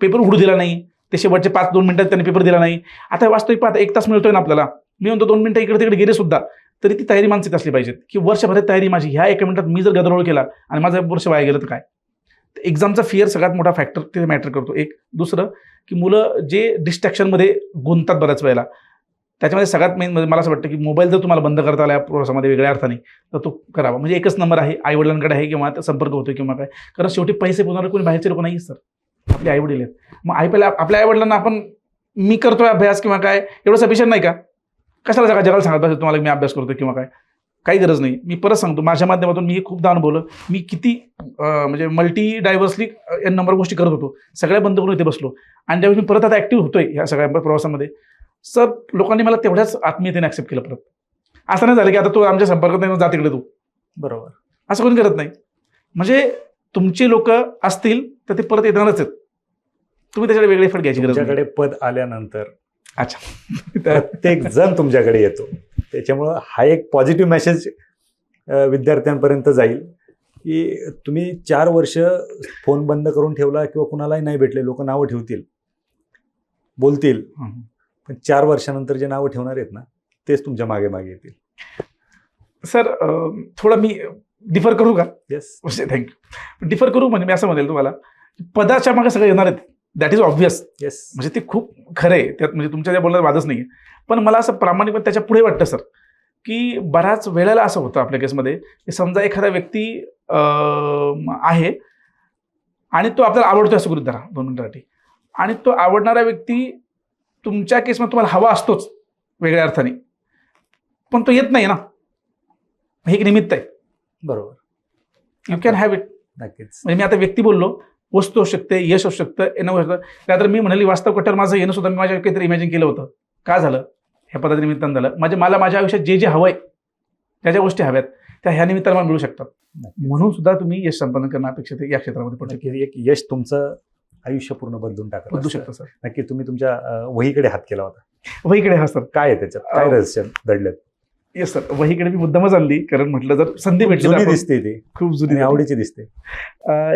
पेपर उघडू दिला नाही, ते शेवटचे 5-2 मिनिटात त्यांनी पेपर दिला नाही. आता वास्तविक पाहता 1 तास मिळतोय ना आपल्याला, मी म्हणतो 2 मिनिटं इकडे तिकडे गेले सुद्धा तरी ती तयारी मानसिक असली पाहिजे की वर्षभरात तयारी माझी ह्या 1 मिनिटात मी जर गदारोळ केला आणि माझं वर्ष वाया गेलं तर काय. एक्झामचा फिअर सगळ्यात मोठा फॅक्टर ते मॅटर करतो. एक दुसरं की मुलं जे डिस्ट्रॅक्शनमध्ये गुंततात बऱ्याच वेळेला, त्याच्यामध्ये सगळ्यात मेन मला असं वाटतं की मोबाईल जर तुम्हाला बंद करता आला या प्रवासामध्ये वेगळ्या अर्थाने तर तो करावा. म्हणजे एकच नंबर आहे, आईवडिलांकडे आहे किंवा संपर्क होतो किंवा काय, कारण शेवटी पैसे पुन्हा कोणी बाहेरचे लोक नाही सर, आपले आईवडील आहेत. मग आपल्या आईवडिलांना आपण मी करतोय अभ्यास किंवा काय एवढं सफिशियंट नाही का? कशाला जगाला सांगत पाहिजे तुम्हाला मी अभ्यास करतो किंवा काय, काही गरज नाही. मी परत सांगतो, माझ्या माध्यमातून मी खूपदा अनुभवलं. मी किती म्हणजे मल्टी डायव्हर्सली नंबर गोष्टी करत होतो, सगळ्या बंद करून इथे बसलो. आणि ज्यावेळी मी परत आता ॲक्टिव्ह होतोय ह्या सगळ्या प्रवासामध्ये, सर लोकांनी मला तेवढ्याच आत्मीयतेने ॲक्सेप्ट केलं परत. असं नाही झालं की आता तू आमच्या संपर्कात नाही, जा तिकडे तू. बरोबर. असं कोणी करत नाही. म्हणजे तुमचे लोक असतील तर ते परत येणारच आहेत. तुम्ही त्याच्याकडे वेगळे एफर्ट घ्यायची गरज नाही. तुमच्याकडे पद आल्यानंतर अच्छा प्रत्येक जण तुमच्याकडे येतो, त्याच्यामुळं हा एक पॉझिटिव्ह मेसेज विद्यार्थ्यांपर्यंत जाईल की तुम्ही 4 वर्ष फोन बंद करून ठेवला किंवा कुणालाही नाही भेटले, लोक नावं ठेवतील, बोलतील, पण 4 वर्षानंतर जे नावं ठेवणार आहेत ना तेच तुमच्या मागे मागे येतील. सर थोडं मी डिफर करू का? Yes, thank you. डिफर करू म्हणजे मी असं म्हणेल तुम्हाला, पदाच्या मागे सगळे येणार आहेत, दॅट इज ऑब्व्हियस. येस, म्हणजे ते खूप खरं आहे त्यात, म्हणजे तुमच्या त्या बोलण्यात वादच नाही आहे. पण मला असं प्रामाणिकपणे त्याच्या पुढे वाटतं सर की बऱ्याच वेळेला असं होतं आपल्या केसमध्ये की समजा एखादा व्यक्ती आहे आणि तो आपल्याला आवडतो असं गृहीत धरा 2 मिनिटासाठी, आणि तो आवडणारा व्यक्ती तुमच्या केसमध्ये तुम्हाला हवा असतोच वेगळ्या अर्थाने, पण तो येत नाही ना, हे एक निमित्त आहे. बरोबर, यू कॅन हॅव इट. नक्कीच. म्हणजे मी आता व्यक्ती बोललो, वस्तू असू शकते, यश असू शकतं, येणं असू शकतं. त्यानंतर मी म्हणाली वास्तव कट्टर माझं येणं सुद्धा मी माझ्या काहीतरी इमॅजिन केलं होतं. का झालं? ह्या पदाच्या निमित्तानं झालं. म्हणजे मला माझ्या आयुष्यात जे हवं आहे, ज्या ज्या गोष्टी हव्यात त्या ह्या निमित्तानं मला मिळू शकतात. म्हणून सुद्धा तुम्ही यश संपन्न करणं अपेक्षित आहे या क्षेत्रामध्ये पडू शकतं. नक्की एक यश तुमचं आयुष्य पूर्ण बदलून टाकत बदलू शकतं सर. नक्की. तुम्ही तुमच्या वहीकडे हात केला होता, वहीकडे हा सर. काय आहे त्याच्यात, काय रहस्य दडलेत? येस सर, वहीकडे मी मुद्दामच आणली कारण म्हटलं जर संधी भेटली तर जुनी आपण- दिसते ती, खूप जुनी आणि आवडीची दिसते.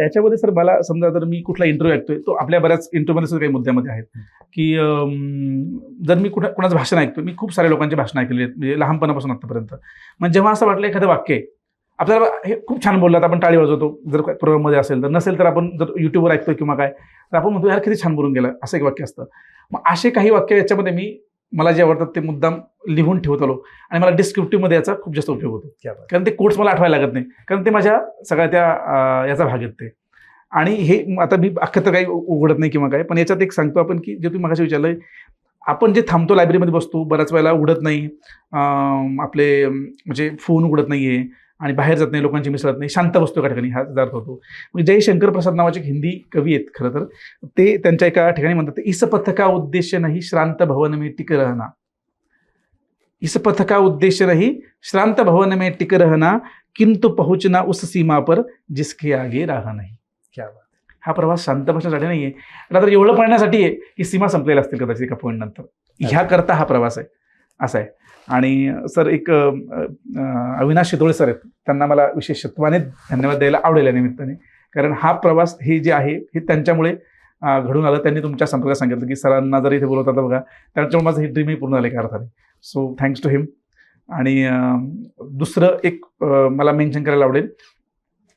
याच्यामध्ये सर मला समजा जर मी कुठला इंटरव्ह्यू ऐकतोय, तो आपल्या बऱ्याच इंटरव्ह्यूमध्ये सुद्धा काही मुद्द्यामध्ये आहेत की जर मी कुणाचं भाषण ऐकतोय, मी खूप साऱ्या लोकांचे भाषण ऐकलेली आहेत म्हणजे लहानपणापासून आतापर्यंत. मग जेव्हा असं वाटलं एखादं वाक्य आहे आपल्याला हे खूप छान बोललात, आपण टाळी वाजवतो, जर प्रोग्राममध्ये असेल तर, नसेल तर आपण जर युट्यूबवर ऐकतोय किंवा काय तर आपण म्हणतो यार किती छान बोलून गेलं, असं एक वाक्य असतं. मग असे काही वाक्य याच्यामध्ये मी मला जे आवडतात ते मुद्दाम लिहून ठेवत आलो आणि मला डिस्क्रिप्टिव्हमध्ये याचा खूप जास्त उपयोग होतो. कारण ते कोट्स मला आठवायला लागत नाही, कारण ते माझ्या सगळ्या त्या याचा भाग आहेत ते. आणि हे आता मी अख्खं तर काही उघडत नाही किंवा काय, पण याच्यात एक सांगतो आपण की जे तुम्ही मगाशी विचारलंय, आपण जे थांबतो लायब्ररीमध्ये बसतो, बऱ्याच वेळेला उघडत नाही, आपले म्हणजे फोन उघडत नाही आहे आणि बाहेर जात नाही, लोकांची मिसळत नाही, शांत बसतो एका ठिकाणी, हा अर्थ होतो. म्हणजे जयशंकर प्रसाद नावाचे एक हिंदी कवी आहेत खरं तर, ते त्यांच्या एका ठिकाणी म्हणतात, इस पथ का उद्देश्य नाही श्रांत भवन में टिक रहना, इस पथ का उद्देश्य नहीं श्रांत भवन में टिक रहना, किंतु पहुंचना उस सीमा पर जिसके आगे राह नाही. क्या बात. हा प्रवास शांत बसण्यासाठी नाहीये, तर एवढं पळण्यासाठी आहे की सीमा संपलेल्या असतील कदाचित एका पॉईंट नंतर, ह्या करता हा प्रवास आहे, असा आहे. आणि सर एक अविनाश शितोळे सर आहेत, त्यांना मला विशेषत्वाने धन्यवाद द्यायला आवडेल या निमित्ताने, कारण हा प्रवास हे जे आहे हे त्यांच्यामुळे घडून आलं. त्यांनी तुमच्या संपर्कात सांगितलं की सरांना जर इथे बोलवतात बघा, त्याच्यामुळे माझं हे ड्रीमही पूर्ण झालं एका अर्थाने. सो थँक्स टू हिम. आणि दुसरं एक मला मेन्शन करायला आवडेल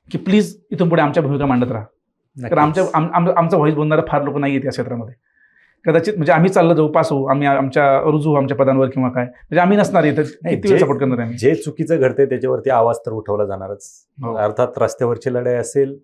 की प्लीज इथून पुढे आमच्या भूमिका मांडत राहा. कारण आमचा व्हॉइस बोलणारा फार लोक नाही आहेत या क्षेत्रामध्ये. कदाचित म्हणजे आम्ही चाललं जाऊ, पास होऊ, आम्ही रुजू आमच्या पदांवर किंवा काय, म्हणजे आम्ही नसणार इथं. किती वेळ सपोर्ट करणार आहे? जे चुकीचं घडतंय त्याच्यावरती आवाज तर उठवला जाणारच. हो. अर्थात रस्त्यावरची लढाई असेल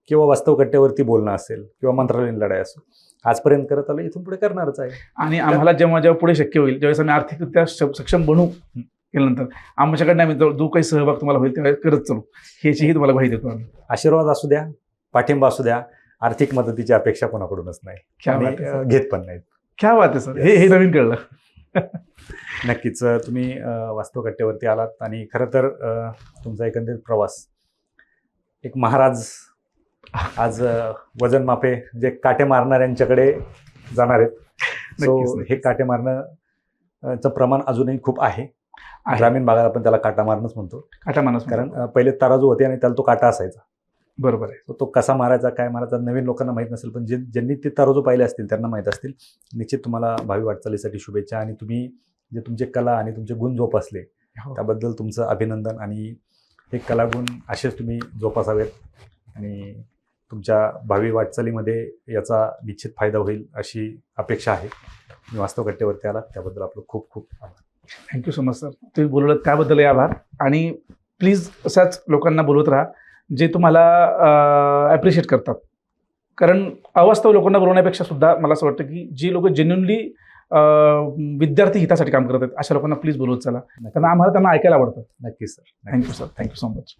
किंवा वास्तव कट्ट्यावरती बोलणं असेल किंवा मंत्रालयीन लढाई असेल, आजपर्यंत करत आलं, इथून पुढे करणारच आहे. आणि आम्हाला जेव्हा पुढे शक्य होईल, ज्यावेळेस आम्ही आर्थिकरित्या सक्षम बनू केल्यानंतर आमच्याकडनं आम्ही जो काही सहभाग तुम्हाला होईल त्यावेळेस करत चालू, ह्याचीही तुम्हाला ग्वाही देतो आम्ही. आशीर्वाद असू द्या, पाठिंबा असू द्या, आर्थिक मदतीची अपेक्षा कोणाकडूनच नाही क्या आणि बात आहे सर. घेत पण नाहीत. क्या बात आहे सर, हे नवीन कळलं. नक्कीच तुम्ही वास्तव कट्ट्यावरती आलात आणि खरं तर तुमचा एकंदरीत प्रवास एक महाराज आज वजन मापे जे काटे मारणाऱ्यांच्याकडे जाणार आहेत. नक्कीच, सो नक्कीच. हे काटे मारणं प्रमाण अजूनही खूप आहे. आहे. ग्रामीण भागात आपण त्याला काटा मारणंच म्हणतो, काटा माणूस कारण पहिले तराजू होते आणि त्याला तो काटा असायचा. बरोबर आहे. So तो कसा मारायचा, काय मारायचा नवीन लोकांना माहीत नसेल, पण ज्यांनी ते तराजू पाहिले असतील त्यांना माहीत असतील. निश्चित तुम्हाला भावी वाटचालीसाठी शुभेच्छा आणि तुम्ही जे तुमचे कला आणि तुमचे गुण जोपासले हो. त्याबद्दल तुमचं अभिनंदन. आणि हे कलागुण असेच तुम्ही जोपासावेत आणि तुमच्या भावी वाटचालीमध्ये याचा निश्चित फायदा होईल अशी अपेक्षा आहे. मी वास्तव कट्ट्यावरती आला त्याबद्दल आपलं खूप खूप आभार. Thank you so much sir. तुम्ही बोलवलं त्याबद्दलही आभार. आणि प्लीज अशाच लोकांना बोलवत राहा जे तुम्हाला ॲप्रिशिएट करतात. कारण अवास्तव लोकांना बोलवण्यापेक्षा सुद्धा मला असं वाटतं की जी लोक जेन्युनली विद्यार्थी हितासाठी काम करत आहेत अशा लोकांना प्लीज बोलवत चला, कारण आम्हाला त्यांना ऐकायला आवडतं. नक्कीच sir. Thank you sir. Thank you so much.